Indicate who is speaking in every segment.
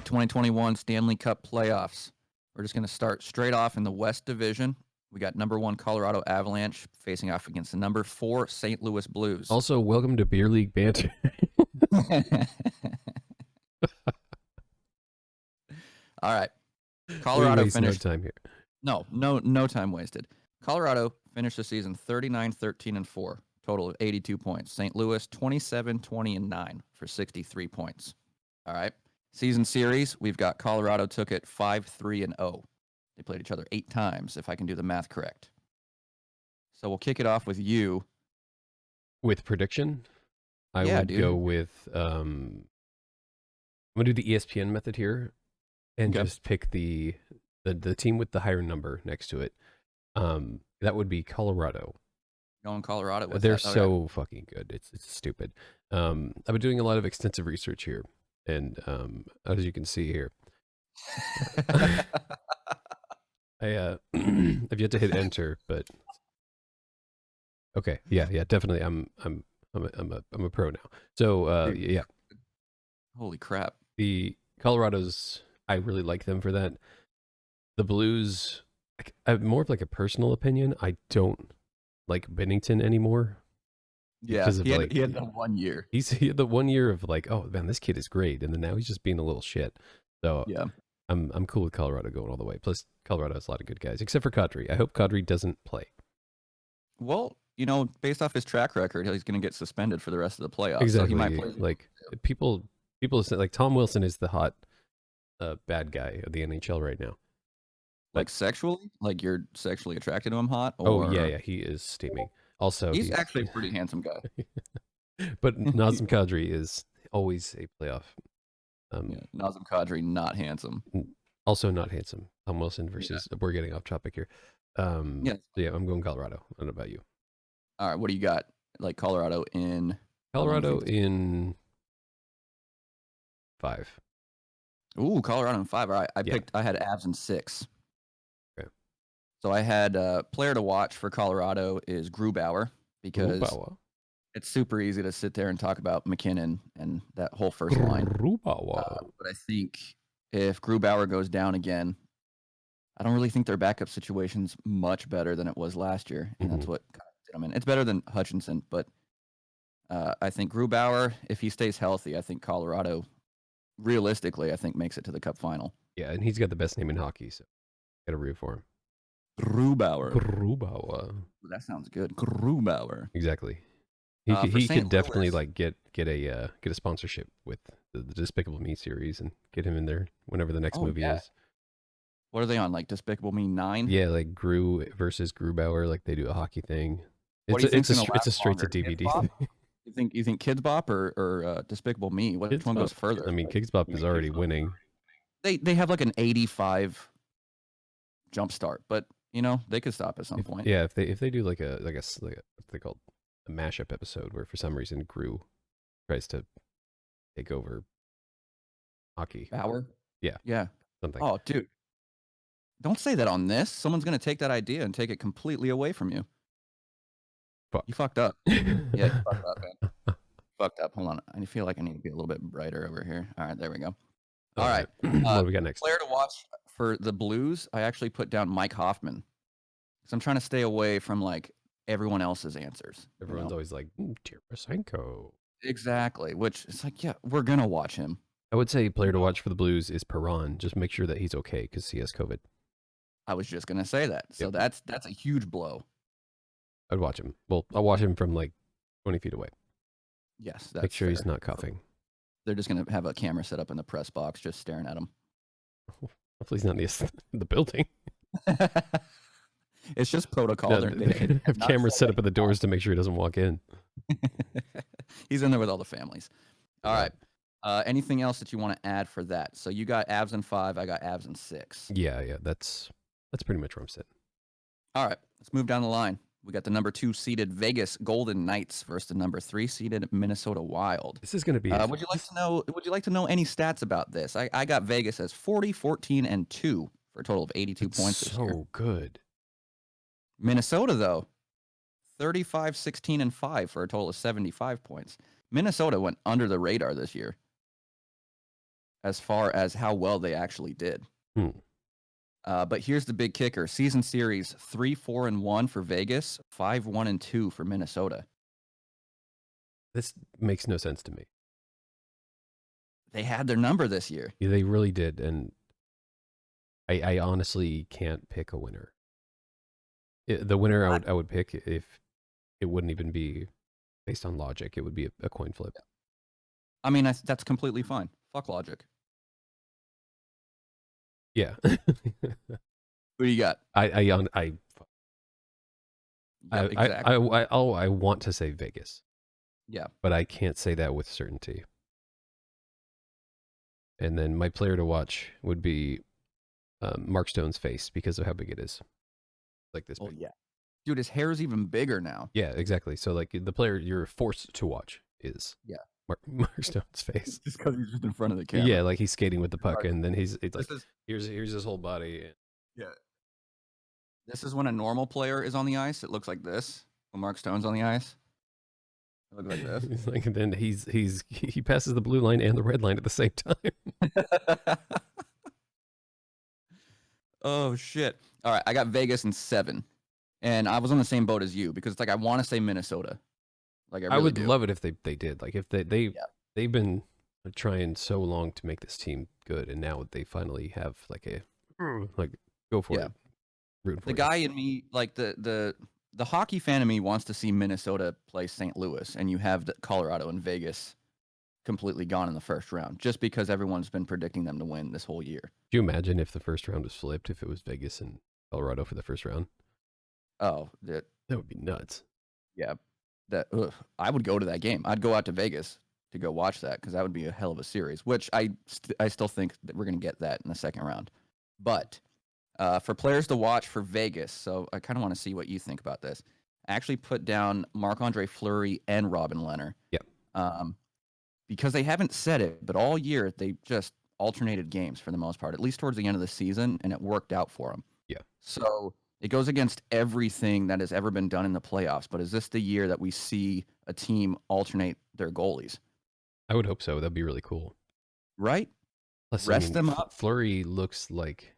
Speaker 1: 2021 Stanley Cup playoffs. We're just going to start straight off in the West Division. We got number 1 Colorado Avalanche facing off against the number 4 St. Louis Blues.
Speaker 2: Also, welcome to Beer League Banter.
Speaker 1: All right. Colorado finished.
Speaker 2: No time here.
Speaker 1: No time wasted. Colorado finished the season 39-13-4, total of 82 points. St. Louis 27-20-9 for 63 points. All right. Season series, we've got Colorado took it 5-3-0. They played each other 8 times, if I can do the math correct. So we'll kick it off with you.
Speaker 2: With prediction, I would go with I'm gonna do the ESPN method here, and just pick the team with the higher number next to it. That would be Colorado.
Speaker 1: Going Colorado.
Speaker 2: They're so fucking good. It's stupid. I've been doing a lot of extensive research here, and as you can see here, I I've yet to hit enter, but okay, yeah, definitely. I'm a pro now. So yeah.
Speaker 1: Holy crap!
Speaker 2: The Colorados, I really like them for that. The Blues, I have more of like a personal opinion. I don't like Bennington anymore.
Speaker 1: Yeah, he had the 1 year.
Speaker 2: He had the 1 year of like, oh man, this kid is great, and then now he's just being a little shit. So
Speaker 1: yeah,
Speaker 2: I'm cool with Colorado going all the way. Plus, Colorado has a lot of good guys, except for Kadri. I hope Kadri doesn't play.
Speaker 1: Well, based off his track record, he's going to get suspended for the rest of the playoffs.
Speaker 2: Exactly.
Speaker 1: So he might play.
Speaker 2: Like people say, like Tom Wilson is the hot bad guy of the NHL right now.
Speaker 1: Like sexually? Like you're sexually attracted to him hot?
Speaker 2: Or... Oh, yeah, he is steaming. Also,
Speaker 1: he's actually a pretty handsome guy.
Speaker 2: But Nazem Kadri is always a playoff.
Speaker 1: Nazem Kadri, not handsome.
Speaker 2: Also not handsome. Tom Wilson versus... We're getting off topic here. So yeah, I'm going Colorado. I don't know about you.
Speaker 1: All right, what do you got? Like Colorado in...
Speaker 2: Colorado in 5.
Speaker 1: Ooh, Colorado in 5. All right, I had Avs in 6. So I had player to watch for Colorado is Grubauer, because it's super easy to sit there and talk about McKinnon and that whole first line. But I think if Grubauer goes down again, I don't really think their backup situation's much better than it was last year, and that's what did them in. It's better than Hutchinson, but I think Grubauer, if he stays healthy, I think Colorado, realistically, I think makes it to the Cup final.
Speaker 2: Yeah, and he's got the best name in hockey, so got to root for him.
Speaker 1: Grubauer. That sounds good. Grubauer.
Speaker 2: Exactly. He could definitely like get a sponsorship with the Despicable Me series and get him in there whenever the next movie is.
Speaker 1: What are they on? Like Despicable Me 9?
Speaker 2: Yeah, like Gru versus Grubauer. Like they do a hockey thing. It's a straight to DVD thing.
Speaker 1: You think Kids Bop or Despicable Me? Which one goes further?
Speaker 2: I mean, Kids Bop is already winning.
Speaker 1: They have like an 85 jump start, but they could stop at some point.
Speaker 2: Yeah, if they do like a what's they called, a mashup episode where for some reason Gru tries to take over hockey.
Speaker 1: Bauer?
Speaker 2: Yeah. Something.
Speaker 1: Oh, dude. Don't say that on this. Someone's going to take that idea and take it completely away from you.
Speaker 2: Fuck.
Speaker 1: You fucked up. Yeah, you fucked up, man. Fucked up. Hold on. I feel like I need to be a little bit brighter over here. All right, there we go. All right.
Speaker 2: What do we got next?
Speaker 1: Player to watch for the Blues, I actually put down Mike Hoffman. Because I'm trying to stay away from like everyone else's answers.
Speaker 2: Everyone's always like, Tarasenko.
Speaker 1: Exactly. Which it's like, yeah, we're going to watch him.
Speaker 2: I would say player to watch for the Blues is Perron. Just make sure that he's okay because he has COVID.
Speaker 1: I was just going to say that. So that's a huge blow.
Speaker 2: I'd watch him. Well, I'll watch him from like 20 feet away.
Speaker 1: Yes. That's
Speaker 2: make sure
Speaker 1: fair.
Speaker 2: He's not coughing.
Speaker 1: They're just going to have a camera set up in the press box just staring at him.
Speaker 2: Hopefully he's not in the building.
Speaker 1: It's just protocol.
Speaker 2: They have cameras set up at the doors to make sure he doesn't walk in.
Speaker 1: He's in there with all the families. All right. Anything else that you want to add for that? So you got Avs in 5. I got Avs in 6.
Speaker 2: Yeah. That's pretty much where I'm sitting.
Speaker 1: All right. Let's move down the line. We got the number 2 seeded Vegas Golden Knights versus the number 3 seeded Minnesota Wild.
Speaker 2: This is going to be.
Speaker 1: Would you like to know any stats about this? I got Vegas as 40, 14, and 2 for a total of 82 points this year.
Speaker 2: So good.
Speaker 1: Minnesota though, 35, 16, and 5 for a total of 75 points. Minnesota went under the radar this year. as far as how well they actually did. But here's the big kicker. Season series 3-4-1 for Vegas, 5-1-2 for Minnesota.
Speaker 2: This makes no sense to me.
Speaker 1: They had their number this year.
Speaker 2: Yeah, they really did, and I honestly can't pick a winner. The winner I would pick, if it wouldn't even be based on logic, it would be a coin flip.
Speaker 1: I mean, that's completely fine. Fuck logic.
Speaker 2: Yeah.
Speaker 1: Who do you got?
Speaker 2: I
Speaker 1: exactly.
Speaker 2: I want to say Vegas.
Speaker 1: Yeah.
Speaker 2: But I can't say that with certainty. And then my player to watch would be Mark Stone's face because of how big it is. Like this big.
Speaker 1: Yeah. Dude, his hair is even bigger now.
Speaker 2: Yeah, exactly. So like the player you're forced to watch is Mark Stone's face.
Speaker 1: Just because he's just in front of the camera.
Speaker 2: Yeah, like he's skating with the puck, and then it's like, here's his whole body.
Speaker 1: Yeah. This is when a normal player is on the ice. It looks like this. When Mark Stone's on the ice, it looks like this.
Speaker 2: It's like, and then he passes the blue line and the red line at the same time.
Speaker 1: Oh shit! All right, I got Vegas in 7, and I was on the same boat as you because it's like I want to say Minnesota. Like I would
Speaker 2: love it if they did. Like if they've been trying so long to make this team good, and now they finally have like go for it. Rooting for
Speaker 1: the guy in me, like the hockey fan in me, wants to see Minnesota play St. Louis, and you have Colorado and Vegas completely gone in the first round, just because everyone's been predicting them to win this whole year.
Speaker 2: Do you imagine if the first round was flipped, if it was Vegas and Colorado for the first round?
Speaker 1: Oh,
Speaker 2: that would be nuts.
Speaker 1: Yeah, I would go to that game. I'd go out to Vegas to go watch that because that would be a hell of a series. Which I still think that we're gonna get that in the second round. But for players to watch for Vegas, so I kind of want to see what you think about this. I actually put down Marc-Andre Fleury and Robin Lehner.
Speaker 2: Yeah.
Speaker 1: Because they haven't said it, but all year they just alternated games for the most part, at least towards the end of the season, and it worked out for them.
Speaker 2: Yeah.
Speaker 1: So it goes against everything that has ever been done in the playoffs. But is this the year that we see a team alternate their goalies?
Speaker 2: I would hope so. That'd be really cool.
Speaker 1: Right?
Speaker 2: Plus,
Speaker 1: Rest them up.
Speaker 2: Fleury looks like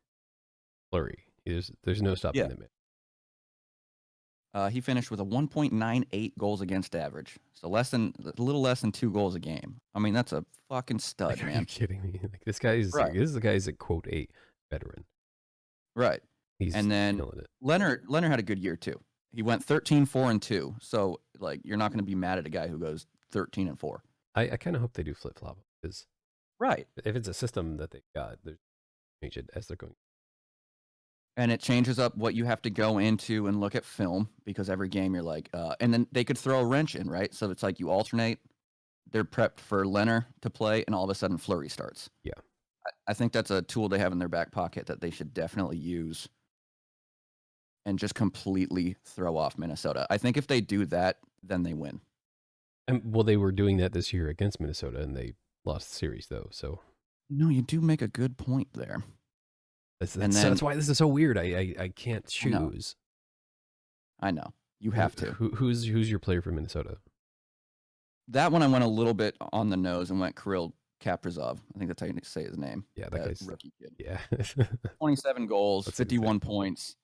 Speaker 2: Fleury. There's no stopping him.
Speaker 1: He finished with a 1.98 goals against average, so a little less than 2 goals a game. I mean, that's a fucking stud, man.
Speaker 2: Are you kidding me? Like this guy's right. This is the guy's a quote a veteran.
Speaker 1: Right.
Speaker 2: He's
Speaker 1: and then
Speaker 2: killing it.
Speaker 1: Leonard had a good year too. He went 13-4-2. So like you're not going to be mad at a guy who goes 13-4.
Speaker 2: I kind of hope they do flip flop because if it's a system that they've got, they change it as they're going.
Speaker 1: And it changes up what you have to go into and look at film because every game you're like, and then they could throw a wrench in, right? So it's like you alternate. They're prepped for Leonard to play, and all of a sudden Fleury starts.
Speaker 2: Yeah.
Speaker 1: I think that's a tool they have in their back pocket that they should definitely use and just completely throw off Minnesota. I think if they do that, then they win.
Speaker 2: Well, they were doing that this year against Minnesota, and they lost the series, though. So,
Speaker 1: no, you do make a good point there.
Speaker 2: That's why this is so weird. I can't choose.
Speaker 1: I know. You have to.
Speaker 2: Who's your player for Minnesota?
Speaker 1: That one I went a little bit on the nose and went Kirill Kaprizov. I think that's how you say his name.
Speaker 2: Yeah, that guy's
Speaker 1: rookie kid.
Speaker 2: Yeah.
Speaker 1: 27 goals, 51 points.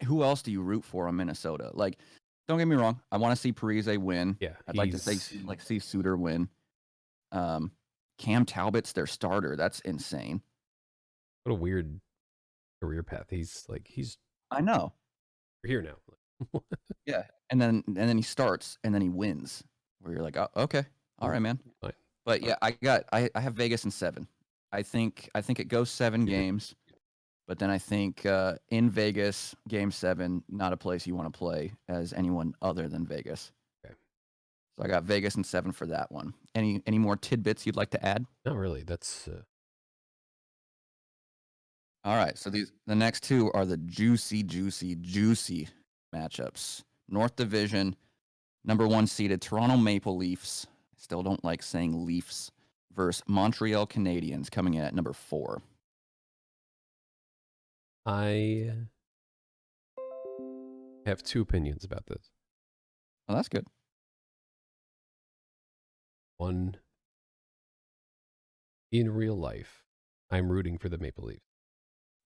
Speaker 1: Who else do you root for on Minnesota? Like, don't get me wrong. I want to see Parise win.
Speaker 2: Yeah.
Speaker 1: I'd like to see Suter win. Cam Talbot's their starter. That's insane.
Speaker 2: What a weird career path. He's
Speaker 1: I know.
Speaker 2: We're here now.
Speaker 1: Yeah. And then he starts and then he wins. Where you're like, oh, okay. All right, man.
Speaker 2: Fine.
Speaker 1: But yeah, I have Vegas in 7. I think it goes 7 games. But then I think in Vegas, Game 7, not a place you want to play as anyone other than Vegas.
Speaker 2: Okay.
Speaker 1: So I got Vegas in 7 for that one. Any more tidbits you'd like to add?
Speaker 2: Not really. That's
Speaker 1: all right. So the next two are the juicy matchups. North Division, number 1 seeded Toronto Maple Leafs. Still don't like saying Leafs versus Montreal Canadiens coming in at number 4.
Speaker 2: I have 2 opinions about this.
Speaker 1: Oh, that's good.
Speaker 2: One, in real life, I'm rooting for the Maple Leafs.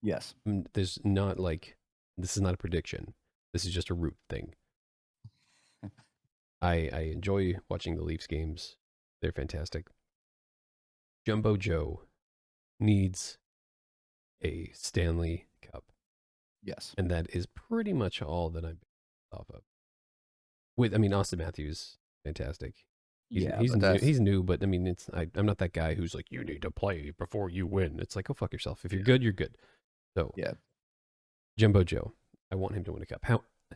Speaker 1: Yes.
Speaker 2: This is not a prediction. This is just a root thing. I enjoy watching the Leafs games. They're fantastic. Jumbo Joe needs a Stanley Cup.
Speaker 1: Yes.
Speaker 2: And that is pretty much all that I'm off of. Austin Matthews, fantastic. He's new, but I mean, I'm not that guy who's like, you need to play before you win. It's like, go fuck yourself. If you're good, you're good. So,
Speaker 1: yeah.
Speaker 2: Jumbo Joe, I want him to win a cup.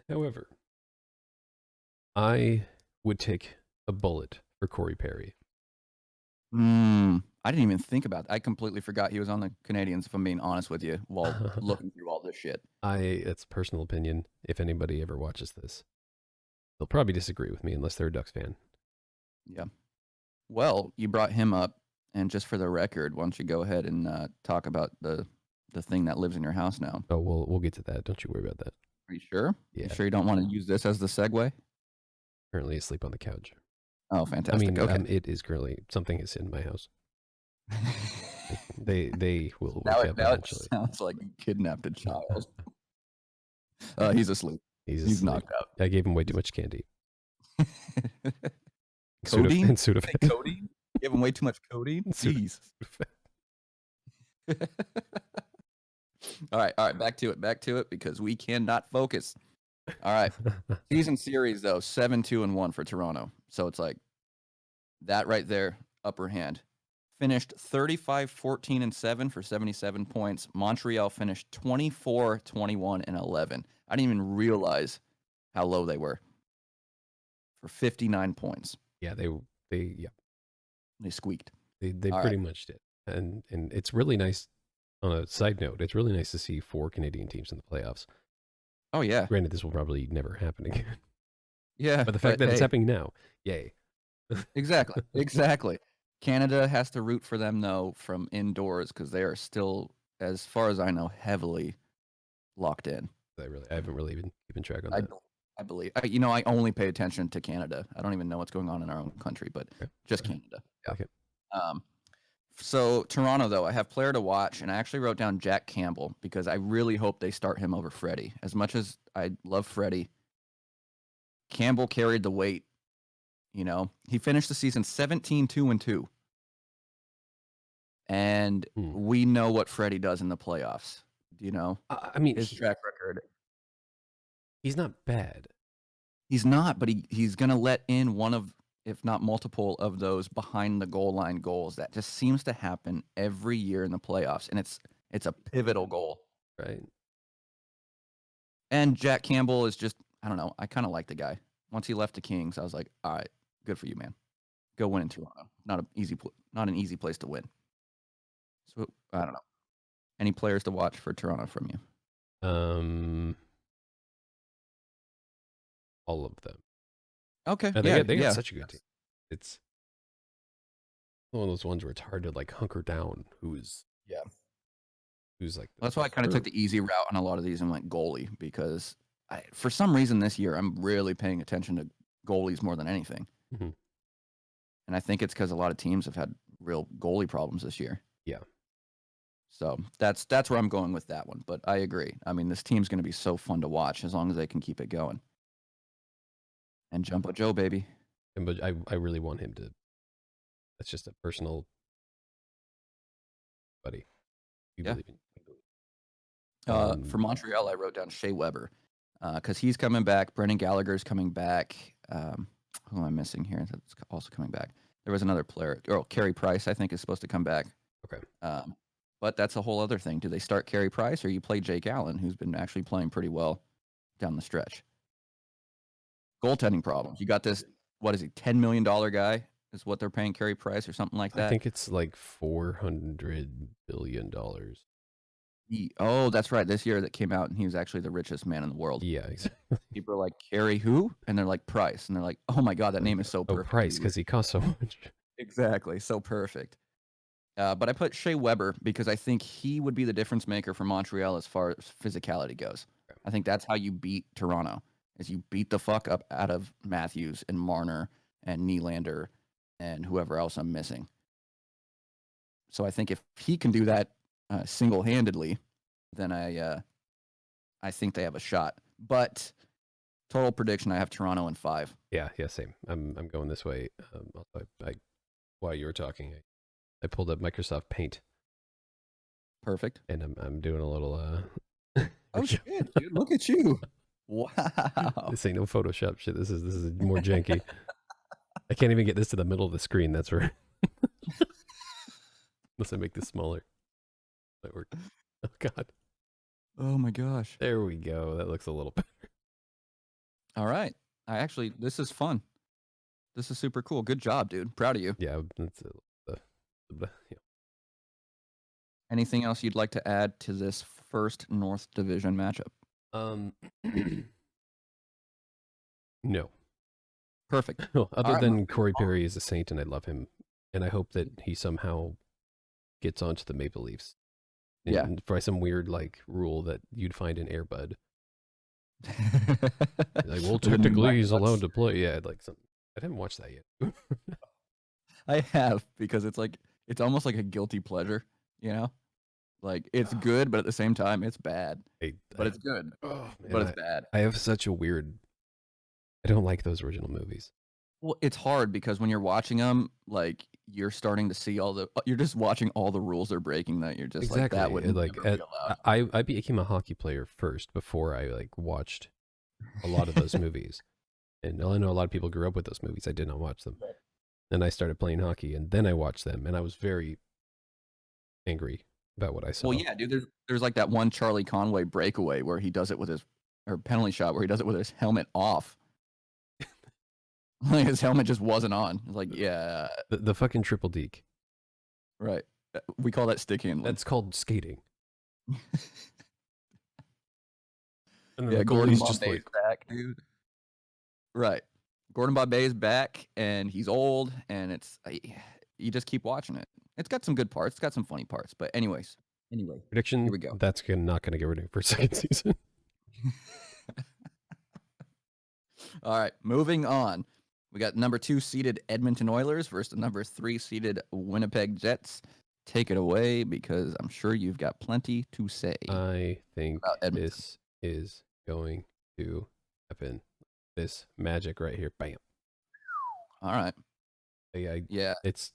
Speaker 2: However, I would take a bullet for Corey Perry.
Speaker 1: I didn't even think about that. I completely forgot he was on the Canadians, if I'm being honest with you, while looking through all this shit.
Speaker 2: It's a personal opinion. If anybody ever watches this, they'll probably disagree with me unless they're a Ducks fan.
Speaker 1: Yeah. Well, you brought him up, and just for the record, why don't you go ahead and talk about the thing that lives in your house now?
Speaker 2: Oh, we'll get to that. Don't you worry about that.
Speaker 1: Are you sure?
Speaker 2: Yeah.
Speaker 1: You sure you don't want to use this as the segue?
Speaker 2: Currently asleep on the couch.
Speaker 1: Oh, fantastic. Okay.
Speaker 2: It is currently something is in my house. they will wake up eventually.
Speaker 1: It sounds like you kidnapped a child. He's asleep.
Speaker 2: He's
Speaker 1: knocked out.
Speaker 2: I gave him way too much candy.
Speaker 1: Codeine?
Speaker 2: Sudafed.
Speaker 1: Codeine? You gave him way too much codeine? Jeez. All right. Back to it because we cannot focus. All right. Season series though, 7-2-1 for Toronto. So it's like that right there, upper hand. Finished 35-14-7 for 77 points. Montreal finished 24-21-11. I didn't even realize how low they were for 59 points.
Speaker 2: Yeah, they
Speaker 1: squeaked.
Speaker 2: They pretty much did. And it's really nice. On a side note, it's really nice to see 4 Canadian teams in the playoffs.
Speaker 1: Oh yeah.
Speaker 2: Granted, this will probably never happen again.
Speaker 1: Yeah.
Speaker 2: But the fact that it's happening now, yay.
Speaker 1: Exactly. Canada has to root for them though from indoors because they are still, as far as I know, heavily locked in.
Speaker 2: I haven't really been keeping track on that.
Speaker 1: I believe. I only pay attention to Canada. I don't even know what's going on in our own country, but just Canada. Yeah.
Speaker 2: Okay.
Speaker 1: So Toronto, though, I have player to watch, and I actually wrote down Jack Campbell because I really hope they start him over Freddie. As much as I love Freddie, Campbell carried the weight. He finished the season 17-2-2. And we know what Freddie does in the playoffs. Do you know? His track record.
Speaker 2: He's not bad.
Speaker 1: He's not, but he's going to let in one of, if not multiple of those behind the goal line goals. That just seems to happen every year in the playoffs, and it's a pivotal goal.
Speaker 2: Right.
Speaker 1: And Jack Campbell is just, I don't know, I kind of like the guy. Once he left the Kings, I was like, all right, good for you, man. Go win in Toronto. Not an easy place to win. So, I don't know. Any players to watch for Toronto from you?
Speaker 2: All of them.
Speaker 1: Okay.
Speaker 2: They got such a good team. It's one of those ones where it's hard to like hunker down who's like.
Speaker 1: That's why I kind of took the easy route on a lot of these and went goalie because for some reason this year I'm really paying attention to goalies more than anything.
Speaker 2: Mm-hmm.
Speaker 1: And I think it's because a lot of teams have had real goalie problems this year.
Speaker 2: Yeah.
Speaker 1: So that's where I'm going with that one. But I agree. I mean, this team's going to be so fun to watch as long as they can keep it going. And Jumbo Joe, baby.
Speaker 2: But I really want him to. That's just a personal buddy. You believe in.
Speaker 1: For Montreal, I wrote down Shea Weber because he's coming back. Brendan Gallagher's coming back. Who am I missing here? That's also coming back. There was another player. Carey Price, I think, is supposed to come back.
Speaker 2: Okay.
Speaker 1: But that's a whole other thing. Do they start Carey Price or you play Jake Allen, who's been actually playing pretty well down the stretch? Goaltending problems. You got this, what is he, $10 million guy is what they're paying Carey Price or something like that?
Speaker 2: I think it's like $400 billion.
Speaker 1: That's right. This year that came out and he was actually the richest man in the world.
Speaker 2: Yeah, exactly.
Speaker 1: People are like, Carey who? And they're like, Price. And they're like, oh my God, that name is so perfect.
Speaker 2: Price, because he costs so much.
Speaker 1: Exactly. So perfect. But I put Shea Weber because I think he would be the difference maker for Montreal as far as physicality goes. Okay. I think that's how you beat Toronto, is you beat the fuck up out of Matthews and Marner and Nylander and whoever else I'm missing. So I think if he can do that single-handedly, then I think they have a shot. But total prediction, I have Toronto in 5.
Speaker 2: Yeah, same. I'm going this way. While you were talking, I pulled up Microsoft Paint.
Speaker 1: Perfect.
Speaker 2: And I'm doing a little.
Speaker 1: Oh shit, dude! Look at you! Wow.
Speaker 2: This ain't no Photoshop shit. This is more janky. I can't even get this to the middle of the screen. That's where. Unless I make this smaller. Might work. Oh god.
Speaker 1: Oh my gosh.
Speaker 2: There we go. That looks a little better.
Speaker 1: All right. This is fun. This is super cool. Good job, dude. Proud of you.
Speaker 2: Yeah. That's yeah.
Speaker 1: Anything else you'd like to add to this first North Division matchup?
Speaker 2: No.
Speaker 1: Perfect.
Speaker 2: Other than Corey Perry is a Saint, and I love him, and I hope that he somehow gets onto the Maple Leafs.
Speaker 1: Yeah.
Speaker 2: By some weird rule that you'd find in Air Bud. Well, technically he's allowed to play. Yeah, I haven't watched that yet.
Speaker 1: I have, because it's almost like a guilty pleasure, you know? Like, it's good, but at the same time, it's bad. But it's good.
Speaker 2: Oh, man,
Speaker 1: but it's bad.
Speaker 2: I have such a weird. I don't like those original movies.
Speaker 1: Well, it's hard because when you're watching them, you're starting to see you're just watching all the rules they're breaking that you're just
Speaker 2: exactly.
Speaker 1: That wouldn't be allowed.
Speaker 2: I became a hockey player first before I watched a lot of those movies. And I know a lot of people grew up with those movies. I did not watch them.
Speaker 1: Right.
Speaker 2: Then I started playing hockey, and then I watched them, and I was very angry about what I saw.
Speaker 1: Well, yeah, dude, there's that one Charlie Conway breakaway where he does it with or penalty shot where he does it with his helmet off. His helmet just wasn't on. It's yeah.
Speaker 2: The fucking triple deke.
Speaker 1: Right. We call that stick handling.
Speaker 2: That's called skating.
Speaker 1: Yeah, Gordon Bombay's back, dude. Right. Gordon Bombay's back, and he's old, and you just keep watching it. It's got some good parts. It's got some funny parts. But anyway.
Speaker 2: Prediction,
Speaker 1: here we go.
Speaker 2: That's not going to get renewed for a second season.
Speaker 1: All right, moving on. We got number 2 seeded Edmonton Oilers versus the number 3 seeded Winnipeg Jets. Take it away, because I'm sure you've got plenty to say.
Speaker 2: I think this is going to happen. This magic right here. Bam.
Speaker 1: All right.
Speaker 2: Yeah. It's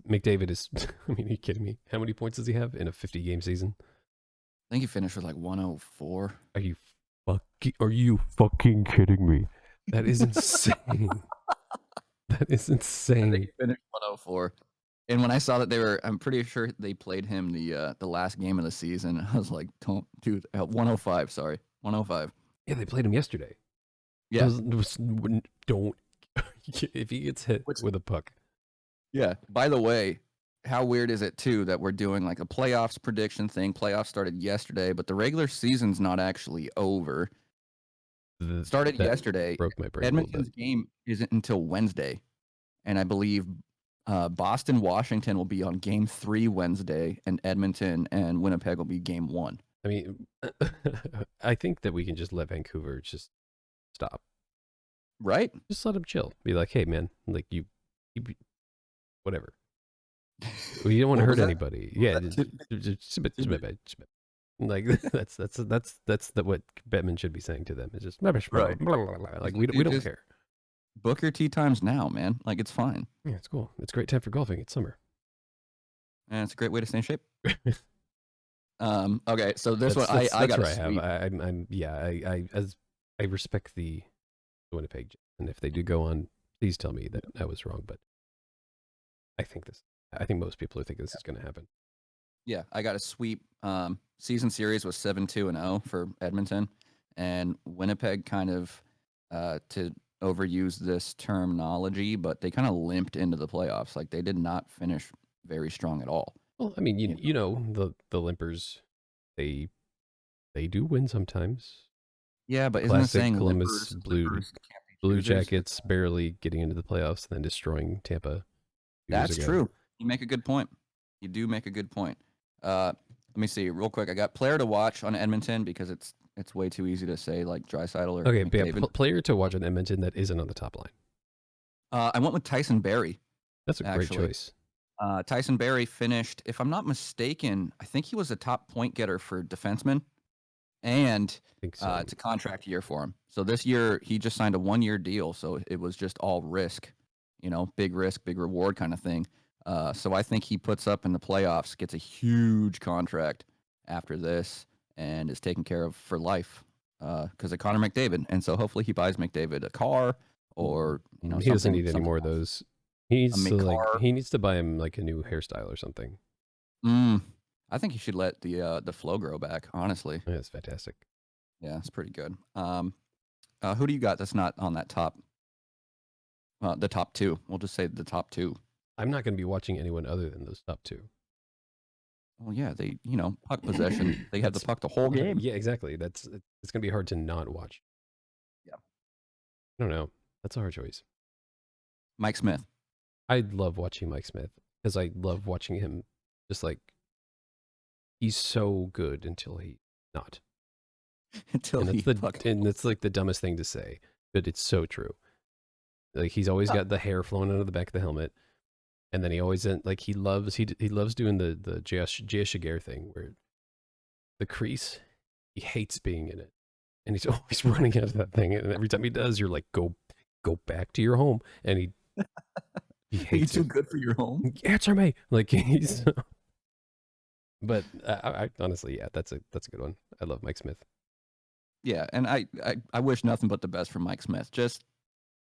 Speaker 2: McDavid is. I mean, are you kidding me? How many points does he have in a 50-game season?
Speaker 1: I think he finished with 104.
Speaker 2: Are you fucking kidding me? That is insane. That is insane.
Speaker 1: I think he finished 104. And when I saw that I'm pretty sure they played him the last game of the season. I was like, dude, 105. Sorry, 105.
Speaker 2: Yeah, they played him yesterday.
Speaker 1: Yeah.
Speaker 2: Don't. If he gets hit with a puck.
Speaker 1: Yeah. By the way, how weird is it too that we're doing a playoffs prediction thing? Playoffs started yesterday, but the regular season's not actually over. Started yesterday.
Speaker 2: Broke my brain.
Speaker 1: Edmonton's game isn't until Wednesday, and I believe Boston, Washington will be on Game 3 Wednesday, and Edmonton and Winnipeg will be Game 1.
Speaker 2: I mean, I think that we can just let Vancouver just stop.
Speaker 1: Right?
Speaker 2: Just let them chill. Be like, hey, man, you whatever. Well, you don't want to hurt anybody. Yeah, that's what Bettman should be saying to them. It's just
Speaker 1: right.
Speaker 2: We don't care.
Speaker 1: Book your tee times now, man. It's fine.
Speaker 2: Yeah, it's cool. It's a great time for golfing. It's summer.
Speaker 1: And it's a great way to stay in shape. Okay, so this one I got
Speaker 2: to have. I respect the Winnipeg Jets, and if they do go on, please tell me that I was wrong. But I think most people think this is going to happen.
Speaker 1: Yeah, I got a sweep. Season series was 7-2-0 for Edmonton, and Winnipeg kind of to overuse this terminology, but they kind of limped into the playoffs. They did not finish very strong at all.
Speaker 2: Well, I mean, you know the limpers, they do win sometimes.
Speaker 1: Yeah, but
Speaker 2: Classic
Speaker 1: isn't it saying
Speaker 2: Columbus Blue Jackets barely getting into the playoffs and then destroying Tampa?
Speaker 1: That's true. You make a good point. You do make a good point. Let me see real quick. I got player to watch on Edmonton because it's way too easy to say Draisaitl or McDavid.
Speaker 2: Player to watch on Edmonton that isn't on the top line.
Speaker 1: I went with Tyson Barrie.
Speaker 2: That's a great choice.
Speaker 1: Tyson Barrie finished, if I'm not mistaken, I think he was a top point getter for defensemen, and it's a contract year for him. So this year he just signed a 1-year deal, so it was just all risk, big risk, big reward kind of thing. So I think he puts up in the playoffs, gets a huge contract after this, and is taken care of for life because of Connor McDavid. And so hopefully he buys McDavid a car or
Speaker 2: he doesn't need any more of those. He needs to buy him like a new hairstyle or something.
Speaker 1: I think he should let the flow grow back. Honestly,
Speaker 2: yeah, it's fantastic.
Speaker 1: Yeah, it's pretty good. Who do you got that's not on that top? The top two. We'll just say the top two.
Speaker 2: I'm not going to be watching anyone other than those top two.
Speaker 1: Well, yeah, they puck possession. They had the puck the whole game.
Speaker 2: Yeah, exactly. It's going to be hard to not watch.
Speaker 1: Yeah,
Speaker 2: I don't know. That's a hard choice.
Speaker 1: Mike Smith.
Speaker 2: I love watching Mike Smith because I love watching him. Just like he's so good until he's not. And it's like the dumbest thing to say, but it's so true. Like he's always got the hair flowing out of the back of the helmet. And then he always he loves doing the J.S. Shiger thing where the crease, he hates being in it, and he's always running out of that thing. And every time he does, you're like, go back to your home. And he hates
Speaker 1: too good for your home.
Speaker 2: Answer me, like he's. But I honestly, yeah, that's a good one. I love Mike Smith.
Speaker 1: Yeah, and I wish nothing but the best for Mike Smith. Just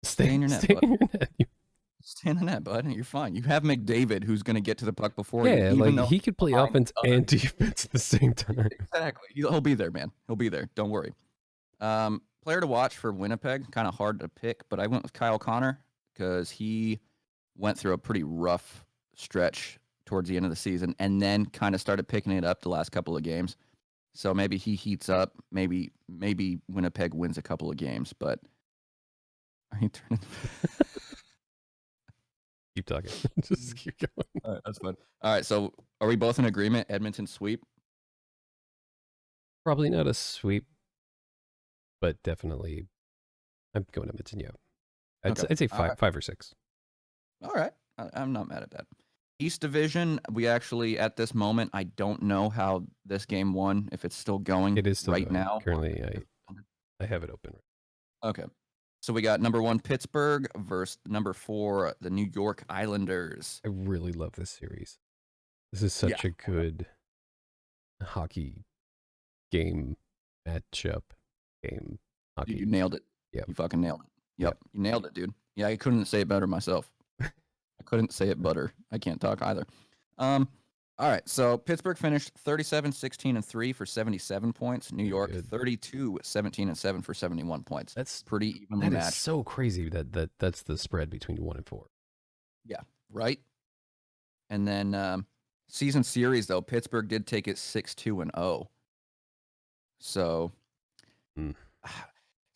Speaker 1: stay in your net, bud. Stay in the net, bud. You're fine. You have McDavid, who's going to get to the puck before you.
Speaker 2: Yeah, like he could play offense and defense at the same time.
Speaker 1: Exactly. He'll be there, man. He'll be there. Don't worry. Player to watch for Winnipeg, kind of hard to pick, but I went with Kyle Connor because he went through a pretty rough stretch towards the end of the season and then kind of started picking it up the last couple of games. So maybe he heats up. Maybe Winnipeg wins a couple of games, but are you turning?
Speaker 2: Keep talking. Just keep going.
Speaker 1: All right, that's fun. All right, so are we both in agreement? Edmonton sweep?
Speaker 2: Probably not a sweep, but definitely I'm going Edmonton, yeah. I'd say five or six.
Speaker 1: All right. I'm not mad at that. East Division, we actually, at this moment, I don't know how this game won, if it's still going.
Speaker 2: It is still
Speaker 1: right
Speaker 2: going.
Speaker 1: now.
Speaker 2: Currently, I have it open.
Speaker 1: Okay. So we got number 1 Pittsburgh versus number 4 the New York Islanders.
Speaker 2: I really love this series. This is such a good hockey game matchup game. Hockey.
Speaker 1: You nailed it.
Speaker 2: Yeah,
Speaker 1: you fucking nailed it. Yep, you nailed it, dude. Yeah, I couldn't say it better myself. I couldn't say it better. I can't talk either. All right, so Pittsburgh finished 37-16-3 for 77 points. New York 32-17-7 for 71 points.
Speaker 2: That's
Speaker 1: pretty evenly matched.
Speaker 2: That is so crazy that's the spread between 1 and 4.
Speaker 1: Yeah, right. And then season series though, Pittsburgh did take it 6-2-0. So,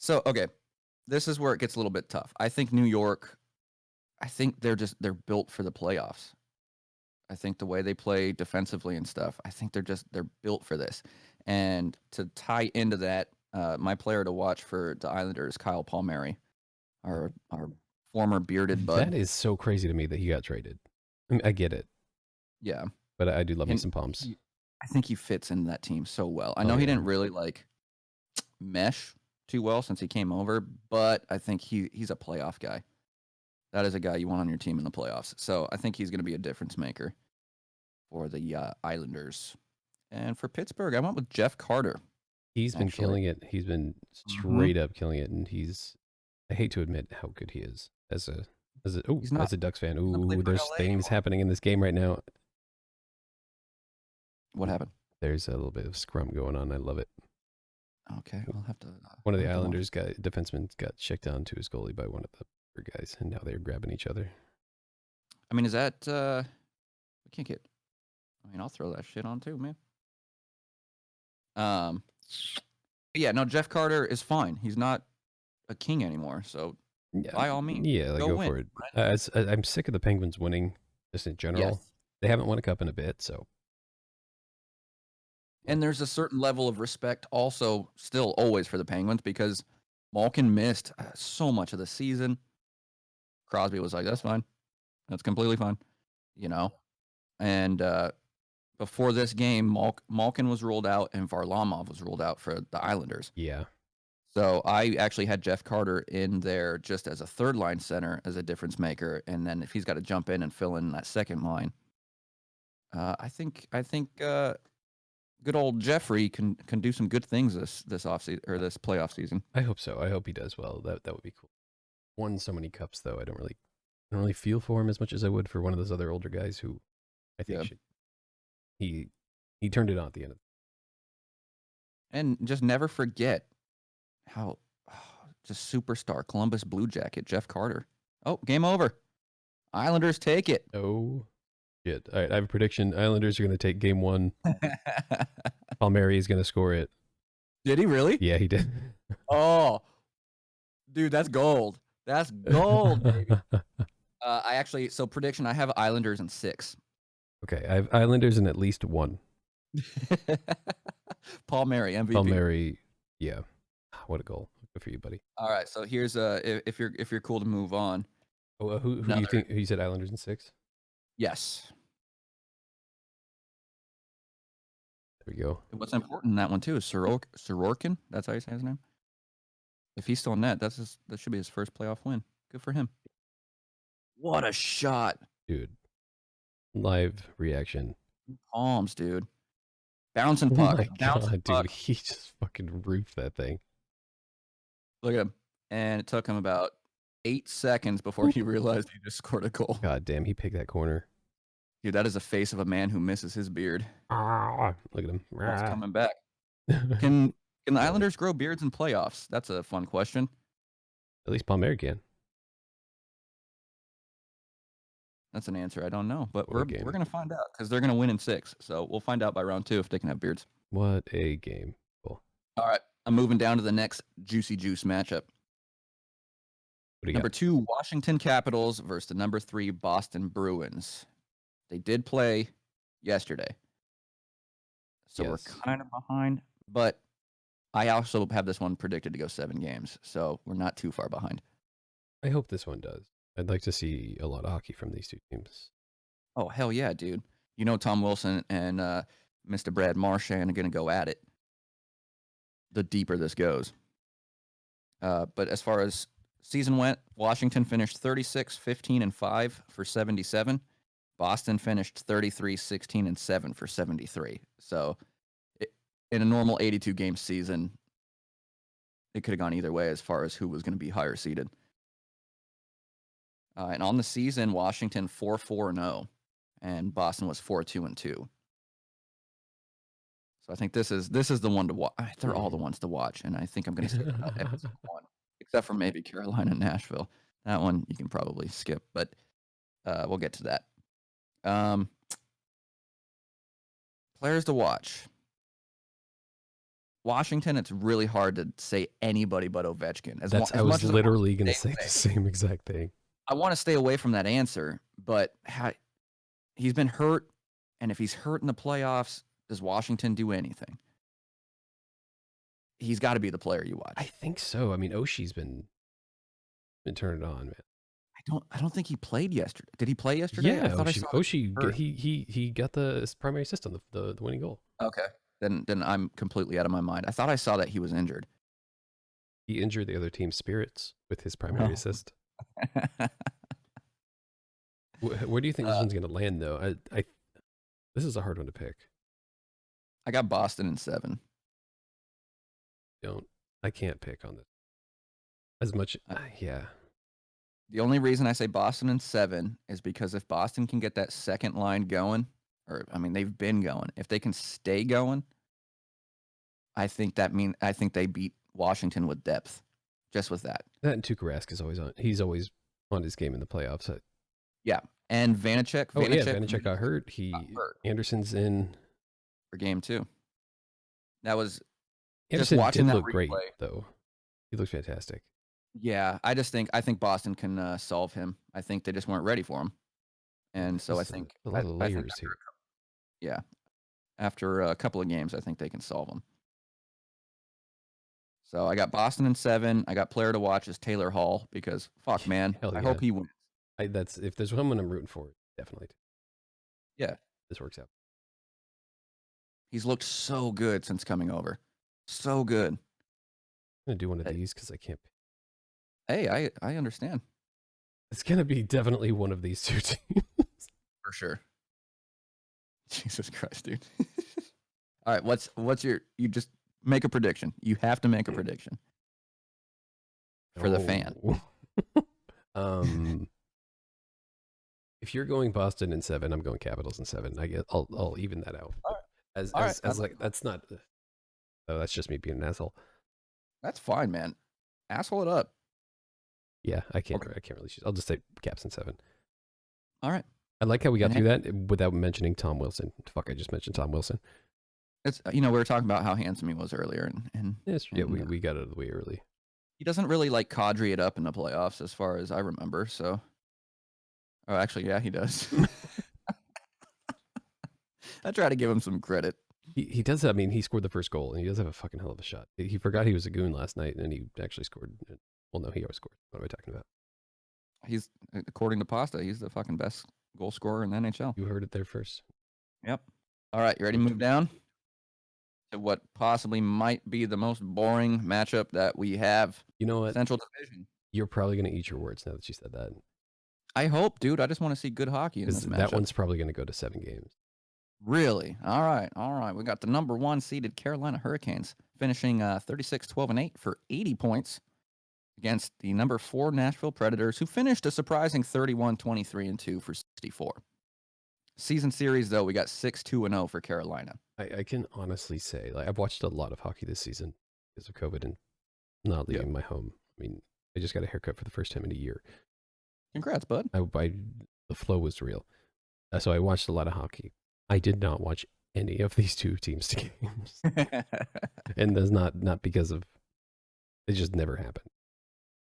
Speaker 1: okay, this is where it gets a little bit tough. I think New York. I think they're built for the playoffs. I think the way they play defensively and stuff, I think they're built for this. And to tie into that, my player to watch for the Islanders, Kyle Palmieri, our former bearded bud.
Speaker 2: That is so crazy to me that he got traded. I mean, I get it.
Speaker 1: Yeah.
Speaker 2: But I do love me some Palms.
Speaker 1: I think he fits into that team so well. I know he didn't really mesh too well since he came over, but I think he's a playoff guy. That is a guy you want on your team in the playoffs. So I think he's going to be a difference maker for the Islanders. And for Pittsburgh, I went with Jeff Carter.
Speaker 2: He's been killing it. He's been straight up killing it, and I hate to admit how good he is as a Ducks fan. Ooh, there's things happening in this game right now.
Speaker 1: What happened?
Speaker 2: There's a little bit of scrum going on. I love it.
Speaker 1: Okay, I'll have to.
Speaker 2: One of the Islanders defensemen got checked down to his goalie by one of the guys, and now they're grabbing each other.
Speaker 1: I mean, is that we can't get? I mean, I'll throw that shit on too, man. Yeah, no, Jeff Carter is fine. He's not a king anymore, so by all means,
Speaker 2: go for it. I'm sick of the Penguins winning, just in general. Yes. They haven't won a cup in a bit, so.
Speaker 1: And there's a certain level of respect also still always for the Penguins because Malkin missed so much of the season. Crosby was like, that's fine. That's completely fine. And before this game, Malkin was ruled out and Varlamov was ruled out for the Islanders.
Speaker 2: Yeah.
Speaker 1: So I actually had Jeff Carter in there just as a third line center as a difference maker, and then if he's got to jump in and fill in that second line, I think good old Jeffrey can do some good things this offseason or this playoff season.
Speaker 2: I hope so. I hope he does well. That would be cool. Won so many cups though. I don't really feel for him as much as I would for one of those other older guys who I think should. He turned it on at the end of it.
Speaker 1: And just never forget how just superstar Columbus Blue Jacket Jeff Carter. Oh, game over. Islanders take it.
Speaker 2: Oh, shit. All right, I have a prediction. Islanders are going to take game 1. Palmieri is going to score it.
Speaker 1: Did he really?
Speaker 2: Yeah, he did.
Speaker 1: Oh, dude, that's gold. That's gold, baby. Prediction, I have Islanders in 6.
Speaker 2: Okay, I have Islanders in at least 1.
Speaker 1: Palmieri, MVP.
Speaker 2: Palmieri, yeah. What a goal. Good for you, buddy.
Speaker 1: All right, so here's if you're cool to move on.
Speaker 2: Oh, who do you think? Who you said Islanders in 6?
Speaker 1: Yes.
Speaker 2: There we go.
Speaker 1: What's important in that one too is Sorokin. That's how you say his name. If he's still in net, that should be his first playoff win. Good for him. What a shot,
Speaker 2: dude! Live reaction.
Speaker 1: Palms, dude. Bouncing puck.
Speaker 2: Oh my God, dude! He just fucking roofed that thing.
Speaker 1: Look at him. And it took him about 8 seconds before he realized he just scored a goal.
Speaker 2: God damn, he picked that corner.
Speaker 1: Dude, that is the face of a man who misses his beard.
Speaker 2: Look at him.
Speaker 1: He's coming back. Can the Islanders grow beards in playoffs? That's a fun question.
Speaker 2: At least Palmieri can.
Speaker 1: That's an answer I don't know, but we're going to find out because they're going to win in 6. So we'll find out by round 2 if they can have beards.
Speaker 2: What a game. Cool.
Speaker 1: All right. I'm moving down to the next juicy juice matchup. Number 2, Washington Capitals versus the number 3 Boston Bruins. They did play yesterday. So we're kind of behind, but I also have this one predicted to go 7 games. So we're not too far behind.
Speaker 2: I hope this one does. I'd like to see a lot of hockey from these two teams.
Speaker 1: Oh, hell yeah, dude. You know Tom Wilson and Mr. Brad Marchand are going to go at it the deeper this goes. But as far as season went, Washington finished 36-15-5 for 77. Boston finished 33-16-7 for 73. So in a normal 82-game season, it could have gone either way as far as who was going to be higher seeded. And on the season, Washington 4-4-0, and Boston was 4-2-2. So I think this is the one to watch. They're all the ones to watch, and I think I'm going to stick with that episode 1, except for maybe Carolina and Nashville. That one you can probably skip, but we'll get to that. Players to watch. Washington, it's really hard to say anybody but Ovechkin.
Speaker 2: I was literally going to say the same exact thing.
Speaker 1: I want to stay away from that answer, but he's been hurt, and if he's hurt in the playoffs, does Washington do anything? He's got to be the player you watch.
Speaker 2: I think so. I mean, Oshie's been turning on, man.
Speaker 1: I don't think he played yesterday. Did he play yesterday?
Speaker 2: Yeah, Oshie he got the primary assist on the winning goal.
Speaker 1: Okay, then I'm completely out of my mind. I thought I saw that he was injured.
Speaker 2: He injured the other team's spirits with his primary assist. Where do you think this one's going to land, though? This is a hard one to pick.
Speaker 1: I got Boston in 7.
Speaker 2: I can't pick on this. As much, yeah.
Speaker 1: The only reason I say Boston in 7 is because if Boston can get that second line going, they've been going. If they can stay going, I think they beat Washington with depth. Just with that.
Speaker 2: That and Tuukka Rask is always on. He's always on his game in the playoffs.
Speaker 1: Yeah, and Vanacek.
Speaker 2: Vanacek got hurt. Anderson's in
Speaker 1: for game 2. That was
Speaker 2: Anderson just watching did look great though. He looks fantastic.
Speaker 1: Yeah, I think Boston can solve him. I think they just weren't ready for him, and so I think
Speaker 2: a lot of layers here.
Speaker 1: Yeah, after a couple of games, I think they can solve him. So I got Boston in 7. I got player to watch is Taylor Hall because fuck man, I hope he wins.
Speaker 2: If there's someone I'm rooting for, definitely.
Speaker 1: Yeah,
Speaker 2: this works out.
Speaker 1: He's looked so good since coming over. So good.
Speaker 2: I'm going to do one of these because I can't.
Speaker 1: Hey, I understand.
Speaker 2: It's going to be definitely one of these two teams.
Speaker 1: For sure. Jesus Christ, dude. All right, what's your, you just make a prediction. You have to make a prediction for the fan.
Speaker 2: If you're going Boston in 7, I'm going Capitals in 7. I guess I'll even that out.
Speaker 1: All right.
Speaker 2: As like that's not. Oh, that's just me being an asshole.
Speaker 1: That's fine, man. Asshole it up.
Speaker 2: Yeah, I can't really choose. I'll just say Caps in 7.
Speaker 1: All right.
Speaker 2: I like how we got through that without mentioning Tom Wilson. Fuck, I just mentioned Tom Wilson.
Speaker 1: It's, we were talking about how handsome he was earlier, and
Speaker 2: we got it out of the way early.
Speaker 1: He doesn't really like cadre it up in the playoffs, as far as I remember. So, oh, actually, yeah, he does. I try to give him some credit.
Speaker 2: He does. I mean, he scored the first goal, and he does have a fucking hell of a shot. He forgot he was a goon last night, and he actually scored. Well, no, he always scored. What am I talking about?
Speaker 1: He's, according to Pasta, he's the fucking best goal scorer in the NHL.
Speaker 2: You heard it there first.
Speaker 1: Yep. All right, you ready to move down to what possibly might be the most boring matchup that we have?
Speaker 2: You know what?
Speaker 1: Central Division.
Speaker 2: You're probably going to eat your words now that you said that.
Speaker 1: I hope, dude. I just want to see good hockey in this matchup.
Speaker 2: That one's probably going to go to 7 games.
Speaker 1: Really? All right. We got the number 1 seeded Carolina Hurricanes finishing 36-12-8 for 80 points against the number 4 Nashville Predators, who finished a surprising 31-23-2 for 64. Season series, though, we got 6-2-0 for Carolina.
Speaker 2: I can honestly say, like, I've watched a lot of hockey this season because of COVID and not leaving my home. I mean, I just got a haircut for the first time in a year.
Speaker 1: Congrats, bud.
Speaker 2: The flow was real. So I watched a lot of hockey. I did not watch any of these two teams to games. And that's not because of, it just never happened.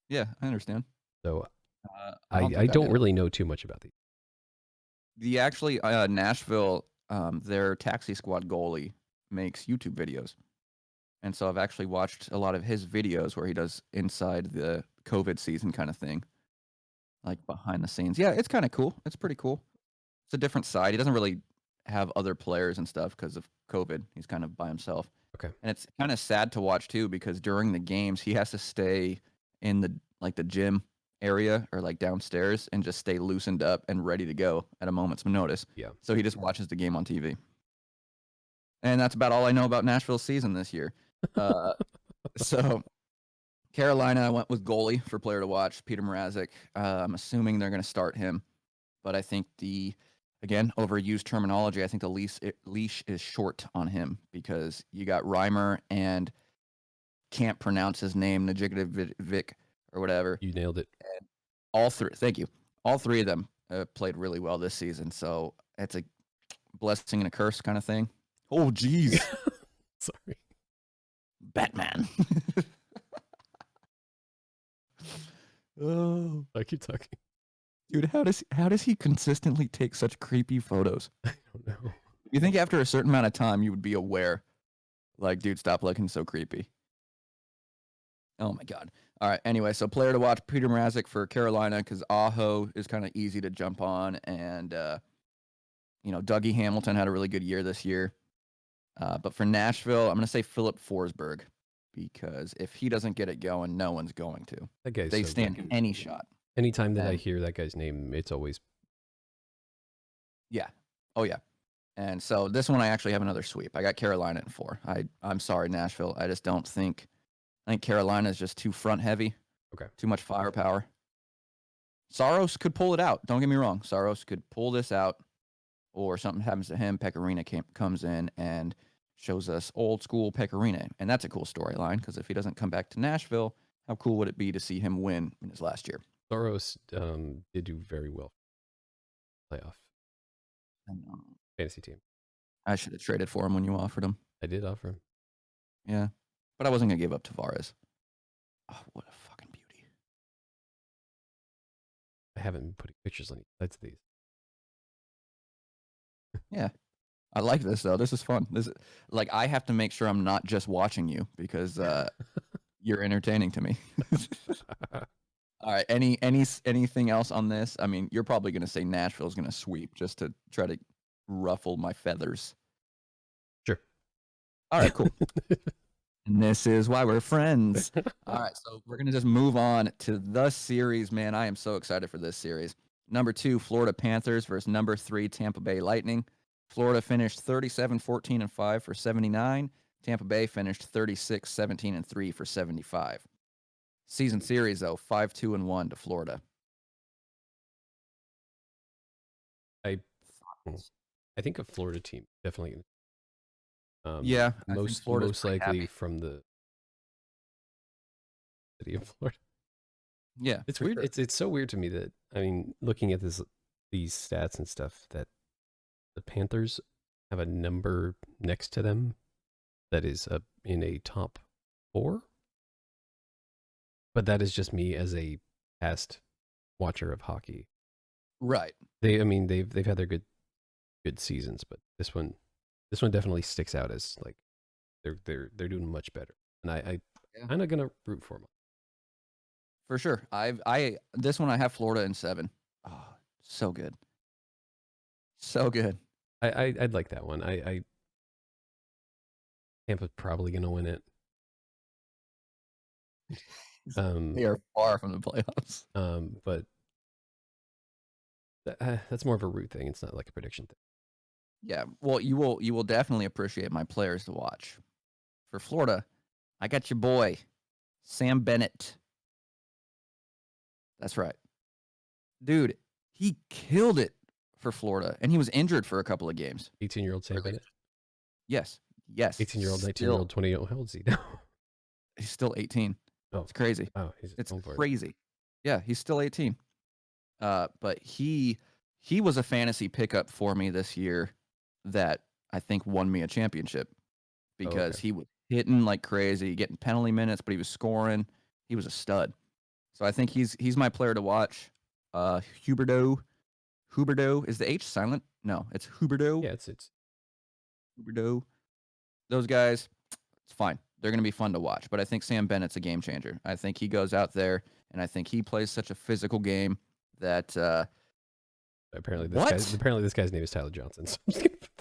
Speaker 1: Yeah, I understand.
Speaker 2: So I don't really know too much about these.
Speaker 1: The actually Nashville, their taxi squad goalie makes YouTube videos. And so I've actually watched a lot of his videos where he does inside the COVID season kind of thing. Like behind the scenes. Yeah, it's kind of cool. It's pretty cool. It's a different side. He doesn't really have other players and stuff because of COVID. He's kind of by himself.
Speaker 2: Okay.
Speaker 1: And it's kind of sad to watch too, because during the games he has to stay in the gym area or like downstairs and just stay loosened up and ready to go at a moment's notice.
Speaker 2: Yeah.
Speaker 1: So he just watches the game on TV. And that's about all I know about Nashville's season this year. So Carolina, I went with goalie for player to watch, Peter Mrazek. I'm assuming they're going to start him. But I think again, overused terminology, I think the leash is short on him because you got Reimer and can't pronounce his name, Najigovic or whatever.
Speaker 2: You nailed it.
Speaker 1: And all three of them played really well this season. So it's a blessing and a curse kind of thing. Oh, geez.
Speaker 2: Sorry.
Speaker 1: Batman. Oh,
Speaker 2: I keep talking.
Speaker 1: Dude, how does he consistently take such creepy photos?
Speaker 2: I don't know.
Speaker 1: You think after a certain amount of time you would be aware, like, dude, stop looking so creepy. Oh my God. All right. Anyway, so player to watch, Peter Mrazek for Carolina, because Aho is kind of easy to jump on, and Dougie Hamilton had a really good year this year. But for Nashville, I'm going to say Philip Forsberg, because if he doesn't get it going, no one's going to.
Speaker 2: That guy's
Speaker 1: they stand any shot.
Speaker 2: Anytime that I hear that guy's name, it's always.
Speaker 1: Yeah. Oh, yeah. And so this one, I actually have another sweep. I got Carolina in 4. I'm sorry, Nashville. I just don't think. I think Carolina is just too front heavy.
Speaker 2: Okay.
Speaker 1: Too much firepower. Saros could pull it out. Don't get me wrong. Saros could pull this out, or something happens to him. Pecorino comes in and shows us old school Pecorino. And that's a cool storyline, because if he doesn't come back to Nashville, how cool would it be to see him win in his last year?
Speaker 2: Saros did do very well. Playoff. Fantasy team.
Speaker 1: I should have traded for him when you offered him.
Speaker 2: I did offer him.
Speaker 1: Yeah. But I wasn't going to give up Tavares. Oh, what a fucking beauty.
Speaker 2: I haven't been putting pictures on each side of these.
Speaker 1: Yeah. I like this, though. This is fun. Like, I have to make sure I'm not just watching you, because you're entertaining to me. All right. Anything else on this? I mean, you're probably going to say Nashville's going to sweep just to try to ruffle my feathers.
Speaker 2: Sure.
Speaker 1: All right, cool. And this is why we're friends. All right, so we're going to just move on to the series, man. I am so excited for this series. Number 2, Florida Panthers versus number 3, Tampa Bay Lightning. Florida finished 37-14-5 for 79. Tampa Bay finished 36-17-3 for 75. Season series, though, 5-2-1 to Florida.
Speaker 2: I think a Florida team, definitely.
Speaker 1: Yeah,
Speaker 2: most likely happy. From the city of Florida.
Speaker 1: Yeah,
Speaker 2: it's weird. Sure. It's so weird to me that, I mean, looking at these stats and stuff, that the Panthers have a number next to them that is in a top 4. But that is just me as a past watcher of hockey.
Speaker 1: Right.
Speaker 2: They've had their good seasons, but this one definitely sticks out as like they're doing much better, and I kind of gonna root for them.
Speaker 1: For sure. This one I have Florida in 7. Oh, so good. So good.
Speaker 2: I'd like that one. Tampa's probably gonna win it.
Speaker 1: They are far from the playoffs.
Speaker 2: But that's more of a root thing. It's not like a prediction thing.
Speaker 1: Yeah. Well, you will definitely appreciate my players to watch. For Florida, I got your boy, Sam Bennett. That's right. Dude, he killed it for Florida, and he was injured for a couple of games.
Speaker 2: 18-year-old Sam Bennett?
Speaker 1: Yes.
Speaker 2: 18-year-old, 19-year-old, 20-year-old. How old is he now?
Speaker 1: He's still 18.
Speaker 2: Oh,
Speaker 1: it's crazy.
Speaker 2: Oh,
Speaker 1: it's crazy. Yeah, he's still 18. But he was a fantasy pickup for me this year that I think won me a championship because he was hitting like crazy, getting penalty minutes, but he was scoring. He was a stud. So I think he's my player to watch. Huberdeau. Is the H silent? No, it's Huberdeau.
Speaker 2: Yeah, it's
Speaker 1: Huberdeau. Those guys, it's fine. They're going to be fun to watch. But I think Sam Bennett's a game changer. I think he goes out there, and I think he plays such a physical game that
Speaker 2: apparently this guy's name is Tyler Johnson. So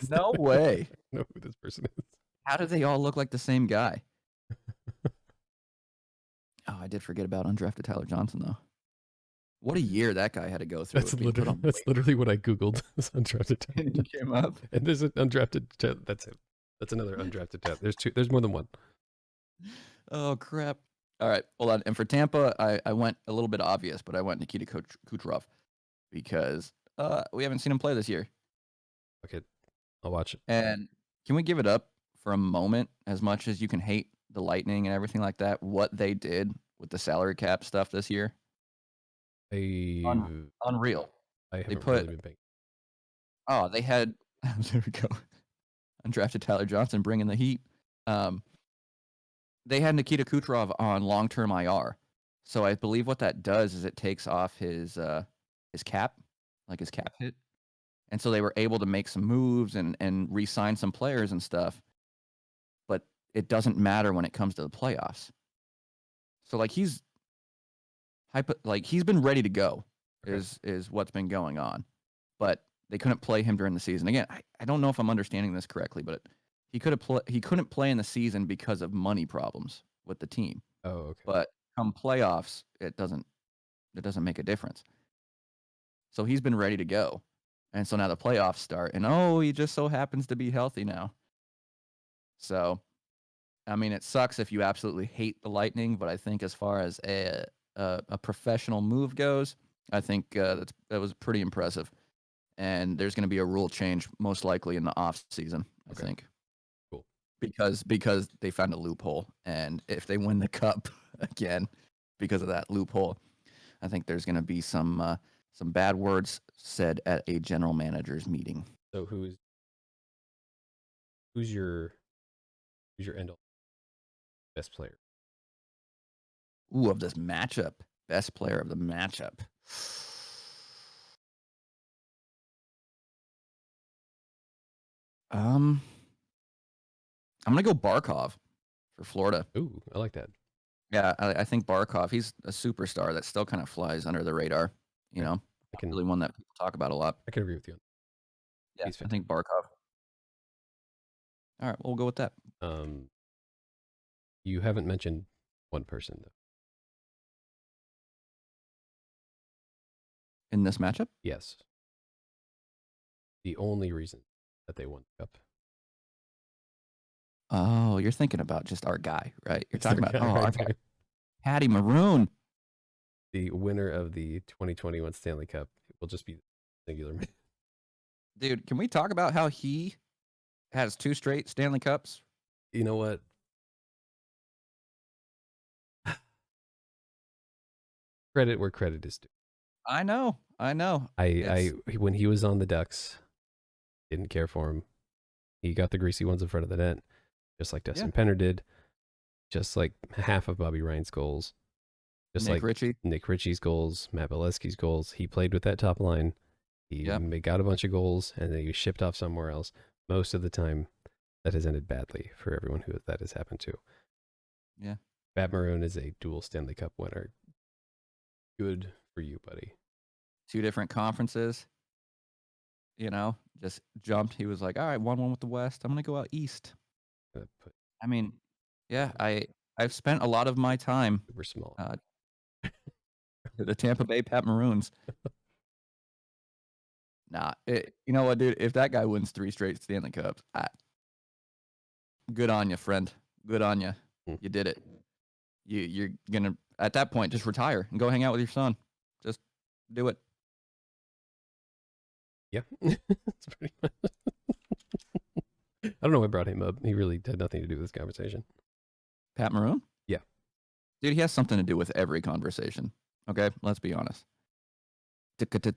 Speaker 1: no way.
Speaker 2: I know who this person is.
Speaker 1: How do they all look like the same guy? Oh, I did forget about undrafted Tyler Johnson though. What a year that guy had to go through.
Speaker 2: That's literally what I googled. Undrafted Tyler.
Speaker 1: He came up,
Speaker 2: and there's an undrafted. That's it. That's another undrafted tab. There's 2. There's more than one.
Speaker 1: Oh crap! All right, hold on. And for Tampa, I went a little bit obvious, but I went Nikita Kucherov because we haven't seen him play this year.
Speaker 2: Okay, I'll watch it.
Speaker 1: And can we give it up for a moment? As much as you can hate the Lightning and everything like that, what they did with the salary cap stuff this year, unreal.
Speaker 2: I haven't really been paying.
Speaker 1: Oh, they had there we go. Undrafted Tyler Johnson bringing the heat. They had Nikita Kucherov on long-term IR. So I believe what that does is it takes off his cap, like his cap hit. And so they were able to make some moves and re-sign some players and stuff. But it doesn't matter when it comes to the playoffs. So like he's been ready to go is what's been going on. But they couldn't play him during the season. Again, I don't know if I'm understanding this correctly, but he couldn't play in the season because of money problems with the team.
Speaker 2: Oh, okay.
Speaker 1: But come playoffs, it doesn't make a difference. So he's been ready to go. And so now the playoffs start, and he just so happens to be healthy now. So, I mean, it sucks if you absolutely hate the Lightning, but I think as far as a professional move goes, I think that was pretty impressive. And there's going to be a rule change most likely in the off season, I think.
Speaker 2: Cool.
Speaker 1: Because they found a loophole, and if they win the cup again because of that loophole, I think there's going to be some bad words said at a general manager's meeting.
Speaker 2: So who's your end all best player?
Speaker 1: Ooh, of this matchup, best player of the matchup. I'm gonna go Barkov for Florida.
Speaker 2: Ooh, I like that.
Speaker 1: Yeah, I think Barkov, he's a superstar that still kind of flies under the radar. You know,
Speaker 2: I can
Speaker 1: really one that people talk about a lot.
Speaker 2: I can agree with you.
Speaker 1: Yeah, I think Barkov. All right, we'll go with that.
Speaker 2: You haven't mentioned one person though.
Speaker 1: In this matchup?
Speaker 2: Yes. The only reason that they won the cup.
Speaker 1: Oh, you're thinking about just our guy, right? You're talking about
Speaker 2: our
Speaker 1: guy. Patty Maroon.
Speaker 2: The winner of the 2021 Stanley Cup will just be singular man.
Speaker 1: Dude, can we talk about how he has 2 straight Stanley Cups?
Speaker 2: You know what? Credit where credit is due.
Speaker 1: I know.
Speaker 2: I when he was on the Ducks, didn't care for him. He got the greasy ones in front of the net, just like Dustin Penner did, just like half of Bobby Ryan's goals, just
Speaker 1: Nick Ritchie.
Speaker 2: Nick Ritchie's goals, Matt Bolesky's goals. He played with that top line. He got a bunch of goals, and then he was shipped off somewhere else. Most of the time, that has ended badly for everyone who that has happened to.
Speaker 1: Yeah.
Speaker 2: Pat Maroon is a dual Stanley Cup winner. Good for you, buddy.
Speaker 1: 2 different conferences. You know, just jumped. He was like, all right, 1-1 with the West. I'm going to go out East. I mean, yeah, I've spent a lot of my time.
Speaker 2: Super small.
Speaker 1: The Tampa Bay Pat Maroons. Nah, you know what, dude? If that guy wins 3 straight Stanley Cups, good on you, friend. Good on you. You did it. You're gonna at that point just retire and go hang out with your son. Just do it.
Speaker 2: Yeah, that's pretty much. I don't know what brought him up. He really had nothing to do with this conversation.
Speaker 1: Pat Maroon?
Speaker 2: Yeah,
Speaker 1: dude, he has something to do with every conversation. Okay, let's be honest.
Speaker 2: Batman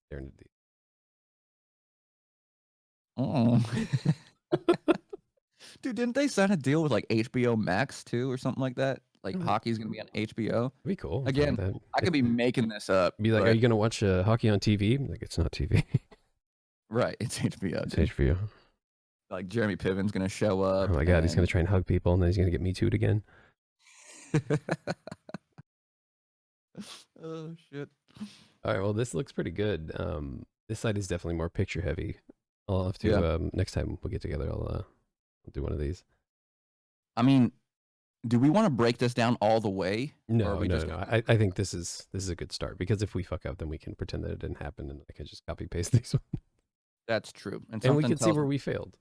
Speaker 2: staring at the.
Speaker 1: Oh. Dude, didn't they sign a deal with like HBO Max too or something like that? Like hockey's gonna be on HBO.
Speaker 2: That'd be cool.
Speaker 1: Again, I could be making this up.
Speaker 2: Be like, are you gonna watch hockey on TV? Like, it's not TV.
Speaker 1: Right, it's HBO.
Speaker 2: It's HBO.
Speaker 1: Like Jeremy Piven's gonna show up.
Speaker 2: Oh my god, he's gonna try and hug people, and then he's gonna get Me Too'd again.
Speaker 1: Oh shit!
Speaker 2: All right, well, this looks pretty good. This side is definitely more picture heavy. I'll have to next time we'll get together. I'll do one of these.
Speaker 1: I mean, do we want to break this down all the way?
Speaker 2: No. I think this is a good start, because if we fuck up, then we can pretend that it didn't happen, and I can just copy paste these ones.
Speaker 1: That's true,
Speaker 2: and we can see where we failed.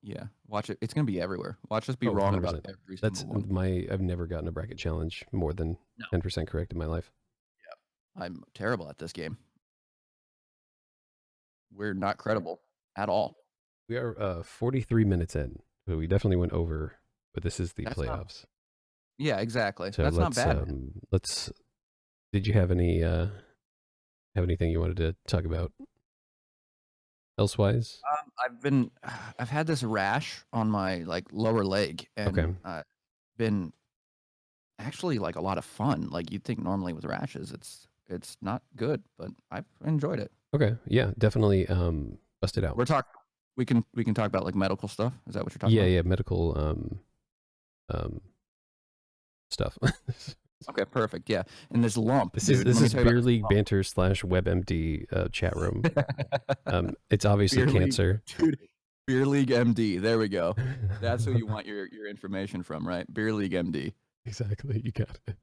Speaker 1: Yeah, watch it. It's gonna be everywhere. Watch us be wrong 100%. About every single one.
Speaker 2: I've never gotten a bracket challenge more than 10% correct in my life.
Speaker 1: Yeah, I'm terrible at this game. We're not credible at all.
Speaker 2: We are 43 minutes in, so we definitely went over, but this is the playoffs.
Speaker 1: Yeah, exactly.
Speaker 2: So
Speaker 1: that's not bad.
Speaker 2: Did you have anything you wanted to talk about elsewise?
Speaker 1: I've had this rash on my lower leg, and been actually a lot of fun. Like, you'd think normally with rashes it's not good, but I've enjoyed it.
Speaker 2: Okay, yeah, definitely bust it out.
Speaker 1: We can talk about medical stuff. Is that what you're talking about?
Speaker 2: Yeah, medical stuff.
Speaker 1: Okay, perfect. Yeah, and this lump.
Speaker 2: This is Beer League Banter / WebMD chat room. It's obviously Beer cancer.
Speaker 1: Dude, Beer League MD. There we go. That's who you want your information from, right? Beer League MD.
Speaker 2: Exactly. You got it.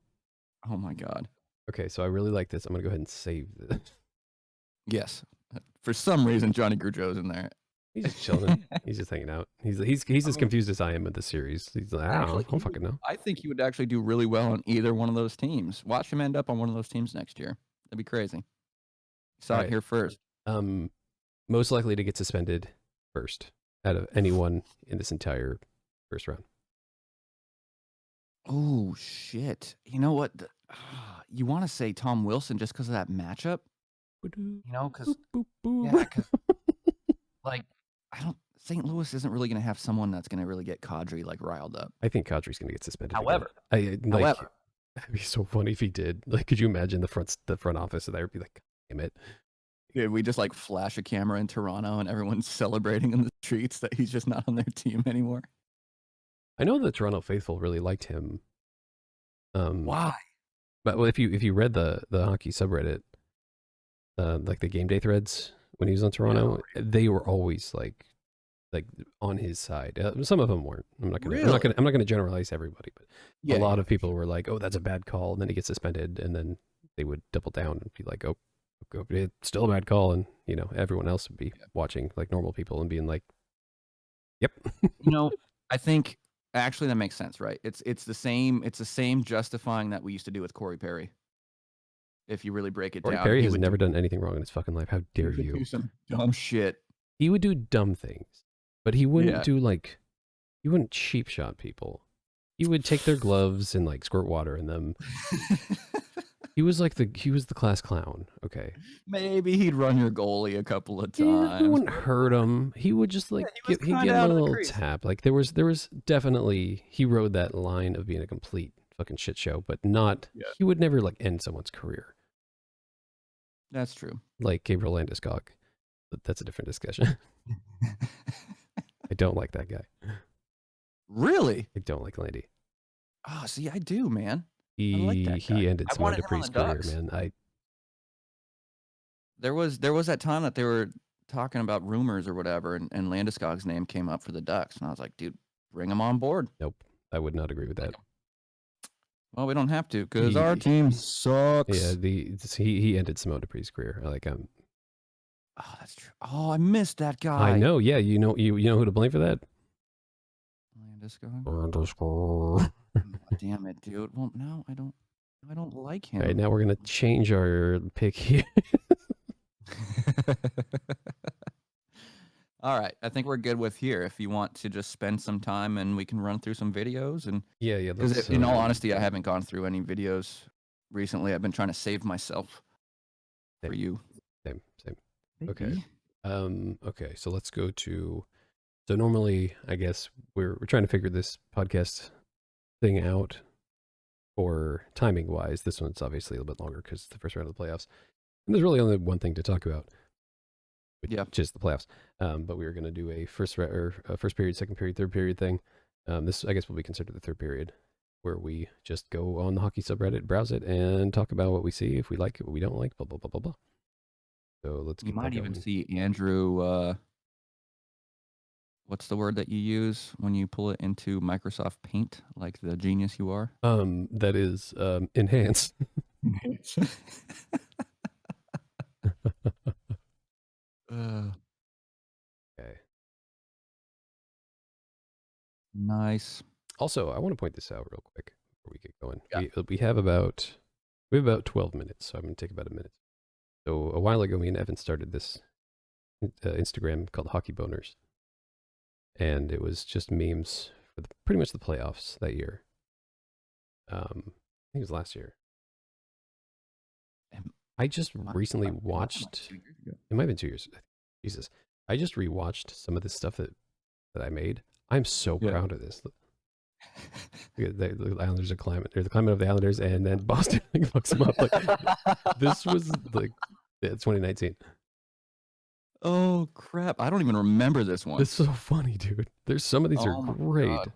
Speaker 1: Oh my god.
Speaker 2: Okay, so I really like this. I'm gonna go ahead and save this.
Speaker 1: Yes. For some reason, Johnny Gaudreau's in there.
Speaker 2: He's just chilling. He's just hanging out. He's as confused as I am with the series. He's like, I don't fucking know.
Speaker 1: I think he would actually do really well on either one of those teams. Watch him end up on one of those teams next year. That'd be crazy. Saw it here first.
Speaker 2: Most likely to get suspended first out of anyone in this entire first round.
Speaker 1: Oh shit! You know what? You want to say Tom Wilson just because of that matchup? You know, because St. Louis isn't really going to have someone that's going to really get Kadri riled up.
Speaker 2: I think Kadri's going to get suspended.
Speaker 1: However,
Speaker 2: that'd be so funny if he did. Like, could you imagine the front office of that would be like, damn it.
Speaker 1: Dude, we just flash a camera in Toronto and everyone's celebrating in the streets that he's just not on their team anymore.
Speaker 2: I know the Toronto faithful really liked him.
Speaker 1: Why?
Speaker 2: But if you read the hockey subreddit, like the game day threads when he was on Toronto, they were always like on his side. Some of them weren't. I'm not gonna generalize everybody, but a lot of people were like, "Oh, that's a bad call," and then he gets suspended, and then they would double down and be like, "Oh, it's still a bad call," and everyone else would be watching like normal people and being like, "Yep."
Speaker 1: I think actually that makes sense, right? It's the same justifying that we used to do with Corey Perry. If you really break it down,
Speaker 2: Corey Perry has never done anything wrong in his fucking life. How dare you?
Speaker 1: Do some dumb shit.
Speaker 2: He would do dumb things, but he wouldn't do like, he wouldn't cheap shot people. He would take their gloves and like squirt water in them. He was the class clown. Okay.
Speaker 1: Maybe he'd run your goalie a couple of times.
Speaker 2: He wouldn't hurt him. He would just like he'd give him a little tap. Like there was definitely, he rode that line of being a complete fucking shit show, but not. Yeah. He would never like end someone's career.
Speaker 1: That's true.
Speaker 2: Like Gabriel Landeskog. But that's a different discussion. I don't like that guy.
Speaker 1: Really?
Speaker 2: I don't like Landy.
Speaker 1: Oh, see, I do, man.
Speaker 2: He ended Simone Dupree's career, man.
Speaker 1: There was that time that they were talking about rumors or whatever, and Landeskog's name came up for the Ducks, and I was like, dude, bring him on board.
Speaker 2: Nope, I would not agree with that.
Speaker 1: Well, we don't have to because our team sucks.
Speaker 2: Yeah, he ended Simone Dupree's career.
Speaker 1: Oh, that's true. Oh, I missed that guy.
Speaker 2: I know. Yeah, you know who to blame for that?
Speaker 1: Landeskog. Damn it, dude. Well, no, I don't like him.
Speaker 2: All right, now we're gonna change our pick here.
Speaker 1: All right, I think we're good with here. If you want to just spend some time and we can run through some videos and
Speaker 2: yeah.
Speaker 1: Because in all honesty, I haven't gone through any videos recently. I've been trying to save myself for you.
Speaker 2: Same. Okay. Okay. So let's go to. So normally, I guess we're trying to figure this podcast thing out for timing wise. This one's obviously a little bit longer because it's the first round of the playoffs, and there's really only one thing to talk about. Which is the playoffs. But we were going to do a first period, second period, third period thing. This, I guess, will be considered the third period, where we just go on the hockey subreddit, browse it, and talk about what we see, if we like it, what we don't like, blah, blah, blah, blah, blah. So let's get
Speaker 1: You might even see Andrew, what's the word that you use when you pull it into Microsoft Paint, like the genius you are?
Speaker 2: That is enhance.
Speaker 1: Enhance.
Speaker 2: Okay.
Speaker 1: Nice.
Speaker 2: Also, I want to point this out real quick before we get going. Yeah. We have about 12 minutes, so I'm going to take about a minute. So a while ago, me and Evan started this Instagram called Hockey Boners, and it was just memes for pretty much the playoffs that year. I think it was last year. I just recently watched. It might have been 2 years. Jesus, I just rewatched some of the stuff that I made. I'm so proud of this. The Islanders are climbing. They're the climbing of the Islanders, and then Boston fucks them up. Like, this was like 2019.
Speaker 1: Oh crap! I don't even remember this one.
Speaker 2: It's so funny, dude. There's some of these are great.
Speaker 1: God.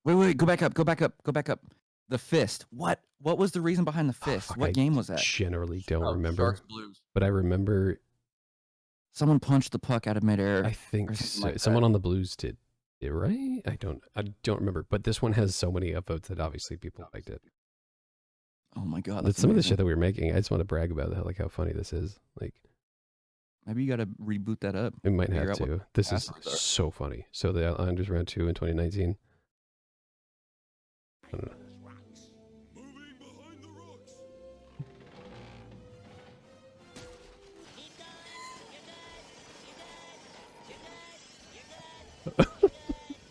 Speaker 1: Wait! Go back up. The fist. What was the reason behind the fist? What game was that?
Speaker 2: Generally don't remember.
Speaker 1: Sharks Blues.
Speaker 2: But I remember
Speaker 1: someone punched the puck out of midair.
Speaker 2: I think someone on the Blues did. Right? I don't remember. But this one has so many upvotes that obviously people liked it.
Speaker 1: Oh my god!
Speaker 2: That's some of the shit that we were making. I just want to brag about how funny this is. Like,
Speaker 1: maybe you got to reboot that up.
Speaker 2: We might have to. This is so funny. So the Islanders round 2 in 2019. I don't know.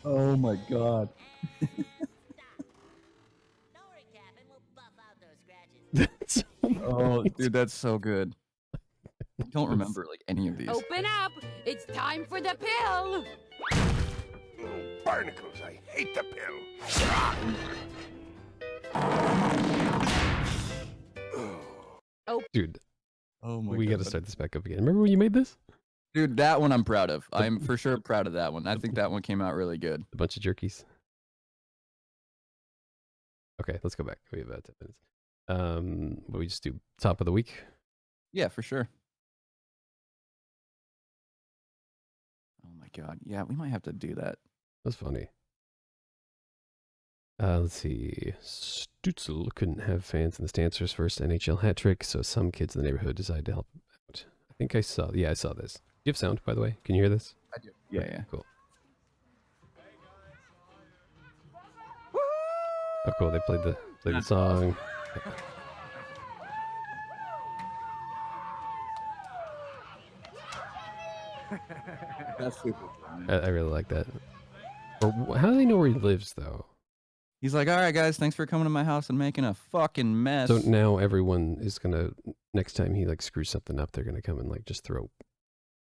Speaker 1: Oh my god. Oh, dude, that's so good. I don't remember like any of these.
Speaker 3: Open up! It's time for the pill!
Speaker 4: Oh, barnacles, I hate the pill.
Speaker 2: Oh, dude.
Speaker 1: Oh my god.
Speaker 2: We got to start this back up again. Remember when you made this?
Speaker 1: Dude, that one I'm proud of. I'm for sure proud of that one. I think that one came out really good.
Speaker 2: A bunch of jerkies. Okay, let's go back. We have about 10 minutes. We just do top of the week?
Speaker 1: Yeah, for sure. Oh my God. Yeah, we might have to do that.
Speaker 2: That's funny. Let's see. Stutzel couldn't have fans in the stands for his first NHL hat trick, so some kids in the neighborhood decided to help out. I think I saw this. Do you have sound, by the way? Can you hear this?
Speaker 1: I do. Yeah, yeah.
Speaker 2: Cool. Oh, cool. They played the song. Awesome.
Speaker 1: That's super fun.
Speaker 2: I really like that. Or, how do they know where he lives, though?
Speaker 1: He's like, all right, guys, thanks for coming to my house and making a fucking mess.
Speaker 2: So now everyone is going to, next time he, like, screws something up, they're going to come and, like, just throw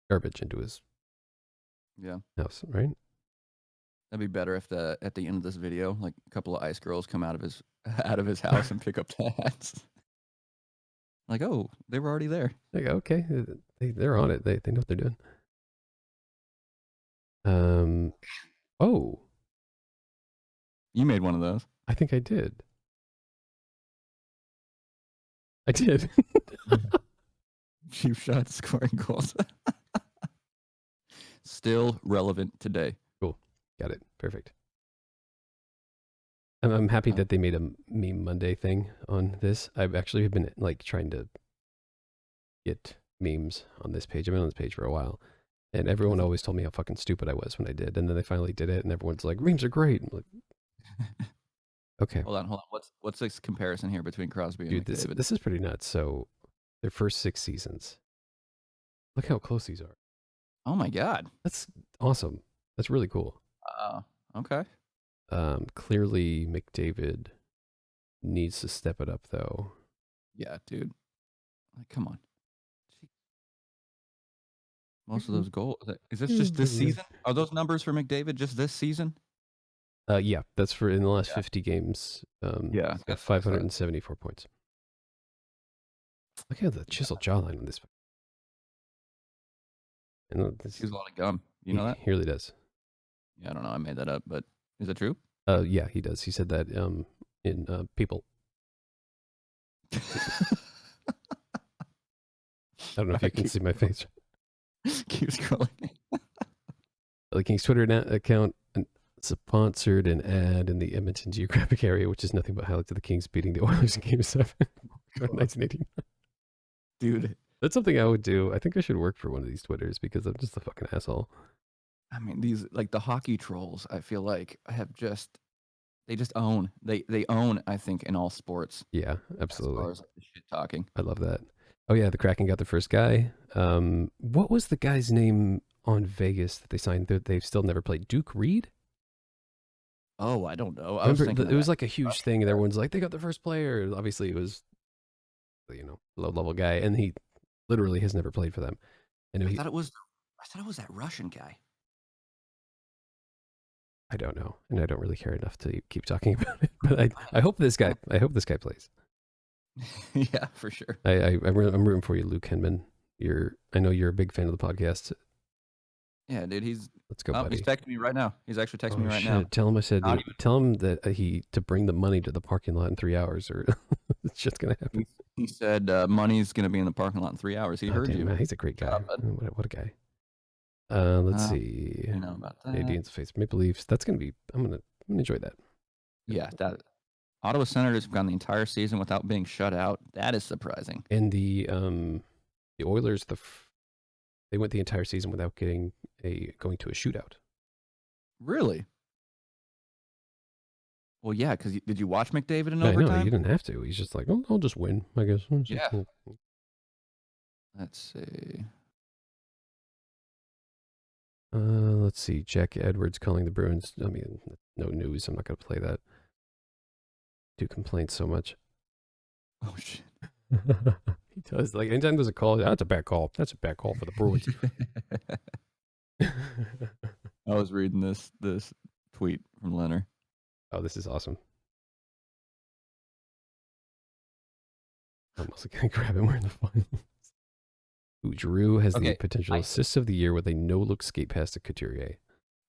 Speaker 2: garbage into his house, right?
Speaker 1: That'd be better if at the end of this video, like, a couple of ice girls come out of his house and pick up the hats. Like, oh, they were already there.
Speaker 2: Like, okay, they're on it. They know what they're doing. Oh.
Speaker 1: You made one of those.
Speaker 2: I think I did. I did.
Speaker 1: Cheap shot scoring goals. Still relevant today.
Speaker 2: Cool. Got it. Perfect. I'm happy that they made a Meme Monday thing on this. I've actually been like trying to get memes on this page. I've been on this page for a while. And everyone always told me how fucking stupid I was when I did. And then they finally did it and everyone's like, memes are great. I'm like, okay.
Speaker 1: Hold on. What's this comparison here between Crosby and McDavid?
Speaker 2: This is pretty nuts. So their first 6 seasons. Look how close these are.
Speaker 1: Oh my God.
Speaker 2: That's awesome. That's really cool.
Speaker 1: Okay.
Speaker 2: Clearly McDavid needs to step it up though.
Speaker 1: Yeah, dude. Like, come on. Most of those goals. Is this just this season? Are those numbers for McDavid just this season?
Speaker 2: Yeah, that's for in the last 50 games.
Speaker 1: Yeah.
Speaker 2: He's got 574 points. Look at the chiseled jawline on this. And
Speaker 1: this is a lot of gum. You know that?
Speaker 2: He really does.
Speaker 1: Yeah, I don't know. I made that up, but is it true?
Speaker 2: Yeah, he does. He said that in People. I don't know if you can see my face.
Speaker 1: Keep scrolling.
Speaker 2: The Kings Twitter account sponsored an ad in the Edmonton geographic area, which is nothing but highlights of the Kings beating the Oilers in Game 7 in 1989.
Speaker 1: Dude.
Speaker 2: That's something I would do. I think I should work for one of these Twitters because I'm just a fucking asshole.
Speaker 1: I mean, these, like, the hockey trolls, I feel like they just own. They own, I think, in all sports.
Speaker 2: Yeah, absolutely.
Speaker 1: As far as like, the shit talking.
Speaker 2: I love that. Oh yeah, the Kraken got their first guy. What was the guy's name on Vegas that they signed? They've still never played. Duke Reed?
Speaker 1: Oh, I don't know.
Speaker 2: It was like a huge thing, and everyone's like, they got the first player. Obviously, it was, low-level guy, and he literally has never played for them. And
Speaker 1: I thought it was that Russian guy.
Speaker 2: I don't know, and I don't really care enough to keep talking about it. But I hope this guy plays.
Speaker 1: Yeah, for sure.
Speaker 2: I'm rooting for you, Luke Henman. I know you're a big fan of the podcast.
Speaker 1: Yeah, dude.
Speaker 2: Let's go, buddy.
Speaker 1: He's texting me right now. He's actually texting me right now.
Speaker 2: Tell him tell him that to bring the money to the parking lot in 3 hours, or it's just gonna happen.
Speaker 1: He said money's gonna be in the parking lot in 3 hours. He heard you.
Speaker 2: Man, he's a great guy. What a guy. Let's see.
Speaker 1: You know about that.
Speaker 2: Canadiens face Maple Leafs. That's gonna be. I'm gonna enjoy that.
Speaker 1: Yeah, that. Ottawa Senators have gone the entire season without being shut out. That is surprising.
Speaker 2: And the Oilers, they went the entire season without going to a shootout.
Speaker 1: Really? Well, yeah, because did you watch McDavid in overtime?
Speaker 2: No, you didn't have to. He's just like, oh, I'll just win, I guess.
Speaker 1: Yeah. Let's see.
Speaker 2: Let's see. Jack Edwards calling the Bruins. I mean, no news. I'm not going to play that. Do complain so much.
Speaker 1: Oh, shit.
Speaker 2: He does. Like, anytime there's a call, that's a bad call. That's a bad call for the Bruins.
Speaker 1: I was reading this tweet from Leonard.
Speaker 2: Oh, this is awesome. I'm also going to grab him. We're in the finals. Ooh, Giroux has the potential assists of the year with a no-look skate pass to Couturier.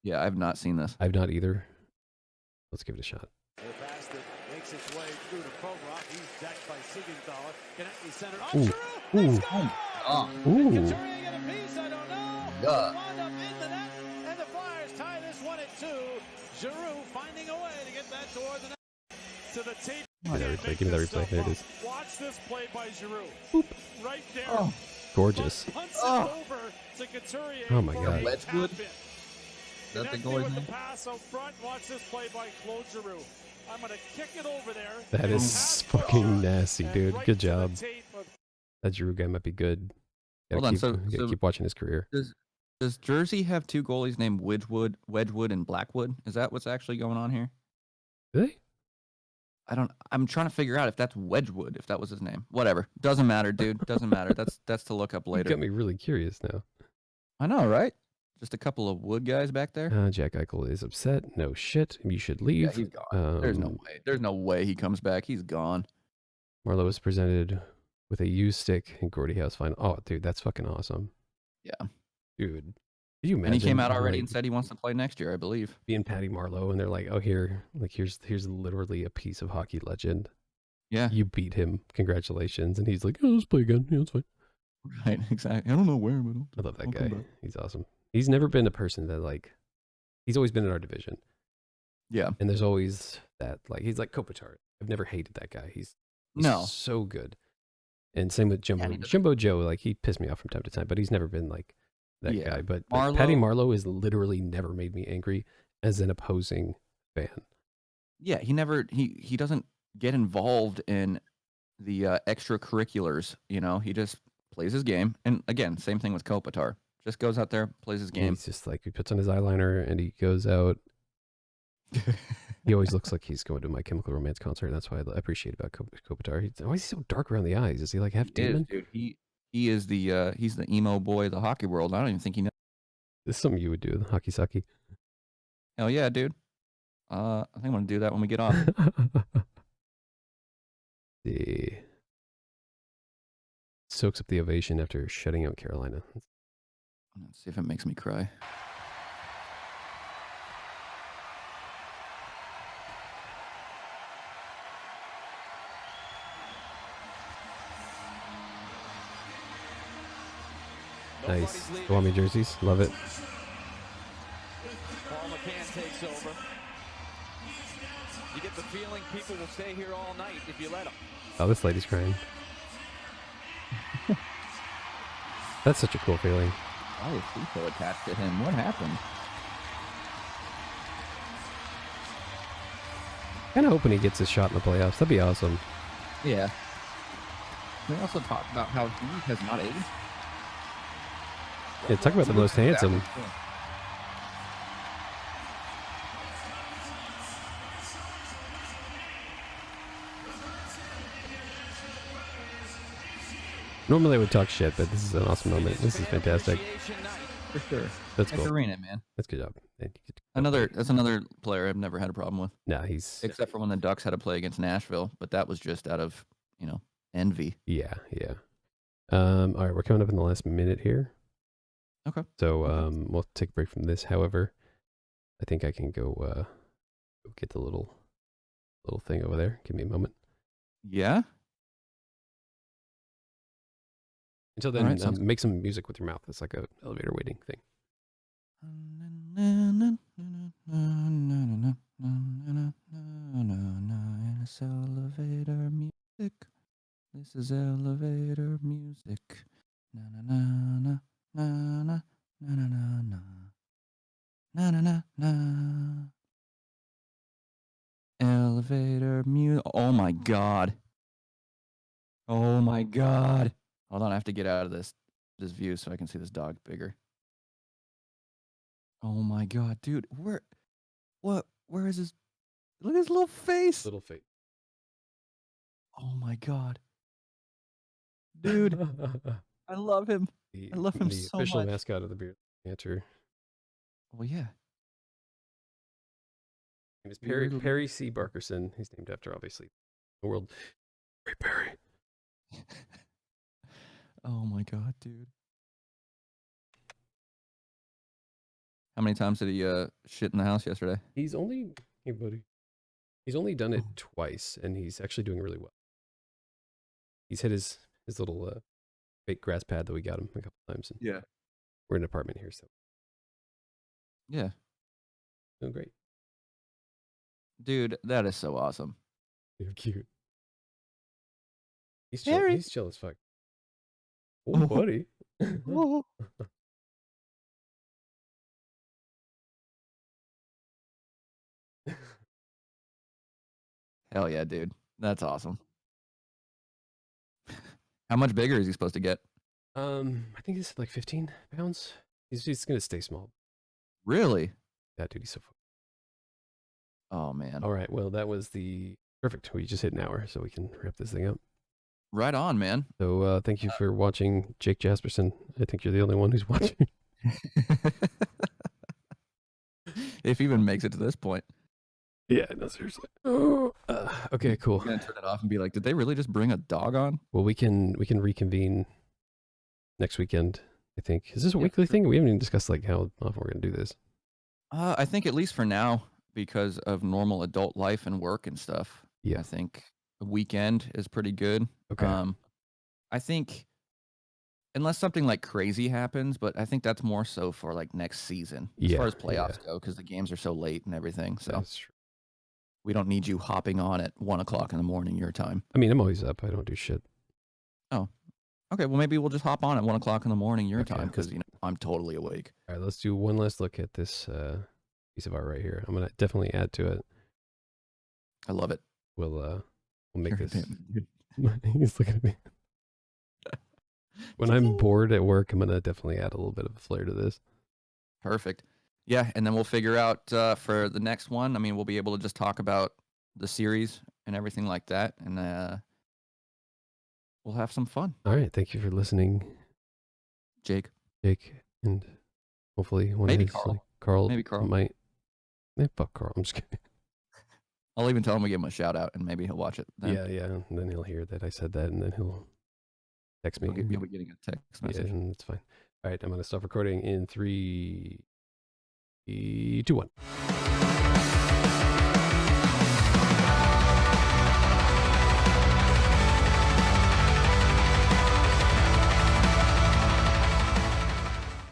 Speaker 1: Yeah, I've not seen this.
Speaker 2: I've not either. Let's give it a shot.
Speaker 5: They passed it. They makes its way through the Provorov. He's decked by Siegenthaler. Connectly centered on
Speaker 2: Ooh.
Speaker 5: Giroux.
Speaker 2: Ooh.
Speaker 5: Ooh.
Speaker 2: Ooh.
Speaker 5: Couturier get a piece, I don't know.
Speaker 1: Yeah.
Speaker 5: Wound up in the net, and the Flyers tie this one at 2. Giroux finding a way to get that toward the net. To the tape.
Speaker 2: Give me that replay. There it is.
Speaker 5: Watch this play by Giroux.
Speaker 2: Boop.
Speaker 5: Right there.
Speaker 1: Oh.
Speaker 2: Gorgeous.
Speaker 5: Over to Couturier.
Speaker 2: Oh my God.
Speaker 1: Wedgwood. That's the goalie's name.
Speaker 5: Pass out front. Watch this play by Claude Giroux. I'm going to kick it over there.
Speaker 2: That is fucking nasty, dude. Good job. That Giroux guy might be good.
Speaker 1: Hold on. So
Speaker 2: keep watching his career.
Speaker 1: Does Jersey have two goalies named Wedgwood, and Blackwood? Is that what's actually going on here?
Speaker 2: Do they?
Speaker 1: I'm trying to figure out if that's Wedgwood, if that was his name. Whatever. Doesn't matter, dude. Doesn't matter. That's to look up later.
Speaker 2: You got me really curious now.
Speaker 1: I know, right? Just a couple of wood guys back there.
Speaker 2: Jack Eichel is upset. No shit. You should leave.
Speaker 1: Yeah, he's gone. There's no way. There's no way he comes back. He's gone.
Speaker 2: Marleau was presented with a used stick in Gordie Howe's final. Oh, dude, that's fucking awesome.
Speaker 1: Yeah.
Speaker 2: Dude. Did you imagine?
Speaker 1: And he came out already and said he wants to play next year, I believe.
Speaker 2: Being Patty Marleau, and they're like, oh, here's literally a piece of hockey legend.
Speaker 1: Yeah.
Speaker 2: You beat him. Congratulations. And he's like, oh, let's play again. Yeah, it's fine.
Speaker 1: Right, exactly. I don't know where, but
Speaker 2: I love that guy. He's awesome. He's never been a person that, he's always been in our division.
Speaker 1: Yeah.
Speaker 2: And there's always that, he's like Kopitar. I've never hated that guy. He's so good. And same with Jumbo.
Speaker 1: Yeah,
Speaker 2: Jumbo Joe, he pissed me off from time to time, but he's never been that guy. But Patty Marleau has literally never made me angry as an opposing fan.
Speaker 1: Yeah, he doesn't get involved in the extracurriculars, he just plays his game. And again, same thing with Kopitar. Just goes out there, plays his game.
Speaker 2: He's just he puts on his eyeliner and he goes out. He always looks like he's going to My Chemical Romance concert. And that's why I appreciate about Kopitar. Why is he so dark around the eyes? Is he half demon?
Speaker 1: Dude, he is he's the emo boy of the hockey world. I don't even think he knows.
Speaker 2: This is something you would do, the hockey sucky.
Speaker 1: Hell yeah, dude. I think I'm gonna do that when we get off.
Speaker 2: See. Soaks up the ovation after shutting out Carolina.
Speaker 1: Let's see if it makes me cry.
Speaker 2: Nice. Go on me jerseys. Love it.
Speaker 6: Paul McCann takes over. You get the feeling people will stay here all night if you let them.
Speaker 2: Oh, this lady's crying. That's such a cool feeling.
Speaker 1: Why is he so attached to him? What happened?
Speaker 2: Kind of hoping he gets his shot in the playoffs. That'd be awesome.
Speaker 1: Yeah. They also talk about how he has not aged.
Speaker 2: Yeah, talk about the most handsome. Normally I would talk shit, but this is an awesome moment. This is fantastic.
Speaker 1: For sure.
Speaker 2: That's cool.
Speaker 1: Arena, man.
Speaker 2: That's good job.
Speaker 1: That's another player I've never had a problem with.
Speaker 2: Nah, he's
Speaker 1: except for when the Ducks had to play against Nashville, but that was just out of, envy.
Speaker 2: Yeah. All right, we're coming up in the last minute here.
Speaker 1: Okay.
Speaker 2: So we'll take a break from this. However, I think I can go get the little thing over there. Give me a moment.
Speaker 1: Yeah.
Speaker 2: Until then, right, make some music with your mouth. It's like an elevator waiting thing.
Speaker 1: It's elevator music. This is elevator music. Na na na na na na na na na na na na na. Elevator music. Oh my god. Oh my god. Hold on, I have to get out of this view so I can see this dog bigger. Oh my god, dude. Where is his... Look at his little face.
Speaker 2: Little face.
Speaker 1: Oh my god. Dude. I love him. I love him so much.
Speaker 2: The official mascot of the Banter.
Speaker 1: Well, yeah.
Speaker 2: His name is Perry C. Barkerson. He's named after, obviously, the world. Ray Perry.
Speaker 1: Oh my god, dude. How many times did he shit in the house yesterday?
Speaker 2: He's only... Hey, buddy. He's only done it twice, and he's actually doing really well. He's hit his little fake grass pad that we got him a couple times. And
Speaker 1: yeah.
Speaker 2: We're in an apartment here, so.
Speaker 1: Yeah.
Speaker 2: Doing great.
Speaker 1: Dude, that is so awesome.
Speaker 2: You're cute. He's chill. He's chill as fuck. Oh, buddy.
Speaker 1: Hell yeah, dude. That's awesome. How much bigger is he supposed to get?
Speaker 2: I think he's like 15 pounds. He's gonna stay small.
Speaker 1: Really?
Speaker 2: Yeah, dude, he's so fun.
Speaker 1: Oh man.
Speaker 2: All right, well, that was the perfect. We just hit an hour, so we can wrap this thing up.
Speaker 1: Right on, man.
Speaker 2: So thank you for watching, Jake Jasperson. I think you're the only one who's watching.
Speaker 1: If he even makes it to this point.
Speaker 2: Yeah, no, seriously. Okay, cool.
Speaker 1: I'm gonna turn it off and be like, did they really just bring a dog on?
Speaker 2: Well, we can reconvene next weekend, I think. Is this a weekly thing? We haven't even discussed like how often we're gonna do this.
Speaker 1: I think at least for now, because of normal adult life and work and stuff.
Speaker 2: Yeah.
Speaker 1: I think a weekend is pretty good.
Speaker 2: Okay.
Speaker 1: I think unless something like crazy happens, but I think that's more so for like next season as far as playoffs go, because the games are so late and everything. So
Speaker 2: that's true.
Speaker 1: We don't need you hopping on at 1 o'clock in the morning your time.
Speaker 2: I mean, I'm always up. I don't do shit.
Speaker 1: Oh, okay. Well, maybe we'll just hop on at 1 o'clock in the morning your time, because I'm totally awake.
Speaker 2: All right, let's do one last look at this piece of art right here. I'm gonna definitely add to it.
Speaker 1: I love it.
Speaker 2: We'll make this. He's looking at me. When I'm bored at work, I'm gonna definitely add a little bit of a flair to this.
Speaker 1: Perfect. Yeah, and then we'll figure out for the next one. I mean, we'll be able to just talk about the series and everything like that, and we'll have some fun.
Speaker 2: All right, thank you for listening,
Speaker 1: Jake,
Speaker 2: and hopefully one
Speaker 1: maybe
Speaker 2: of
Speaker 1: Carl.
Speaker 2: Like, Carl.
Speaker 1: Maybe Carl
Speaker 2: might. Fuck Carl. I'm just kidding.
Speaker 1: I'll even tell him we give him a shout out, and maybe he'll watch it then.
Speaker 2: Yeah, and then he'll hear that I said that, and then he'll text me.
Speaker 1: You'll be getting a text message.
Speaker 2: Yeah, and it's fine. All right, I'm gonna stop recording in 3, 2, 1.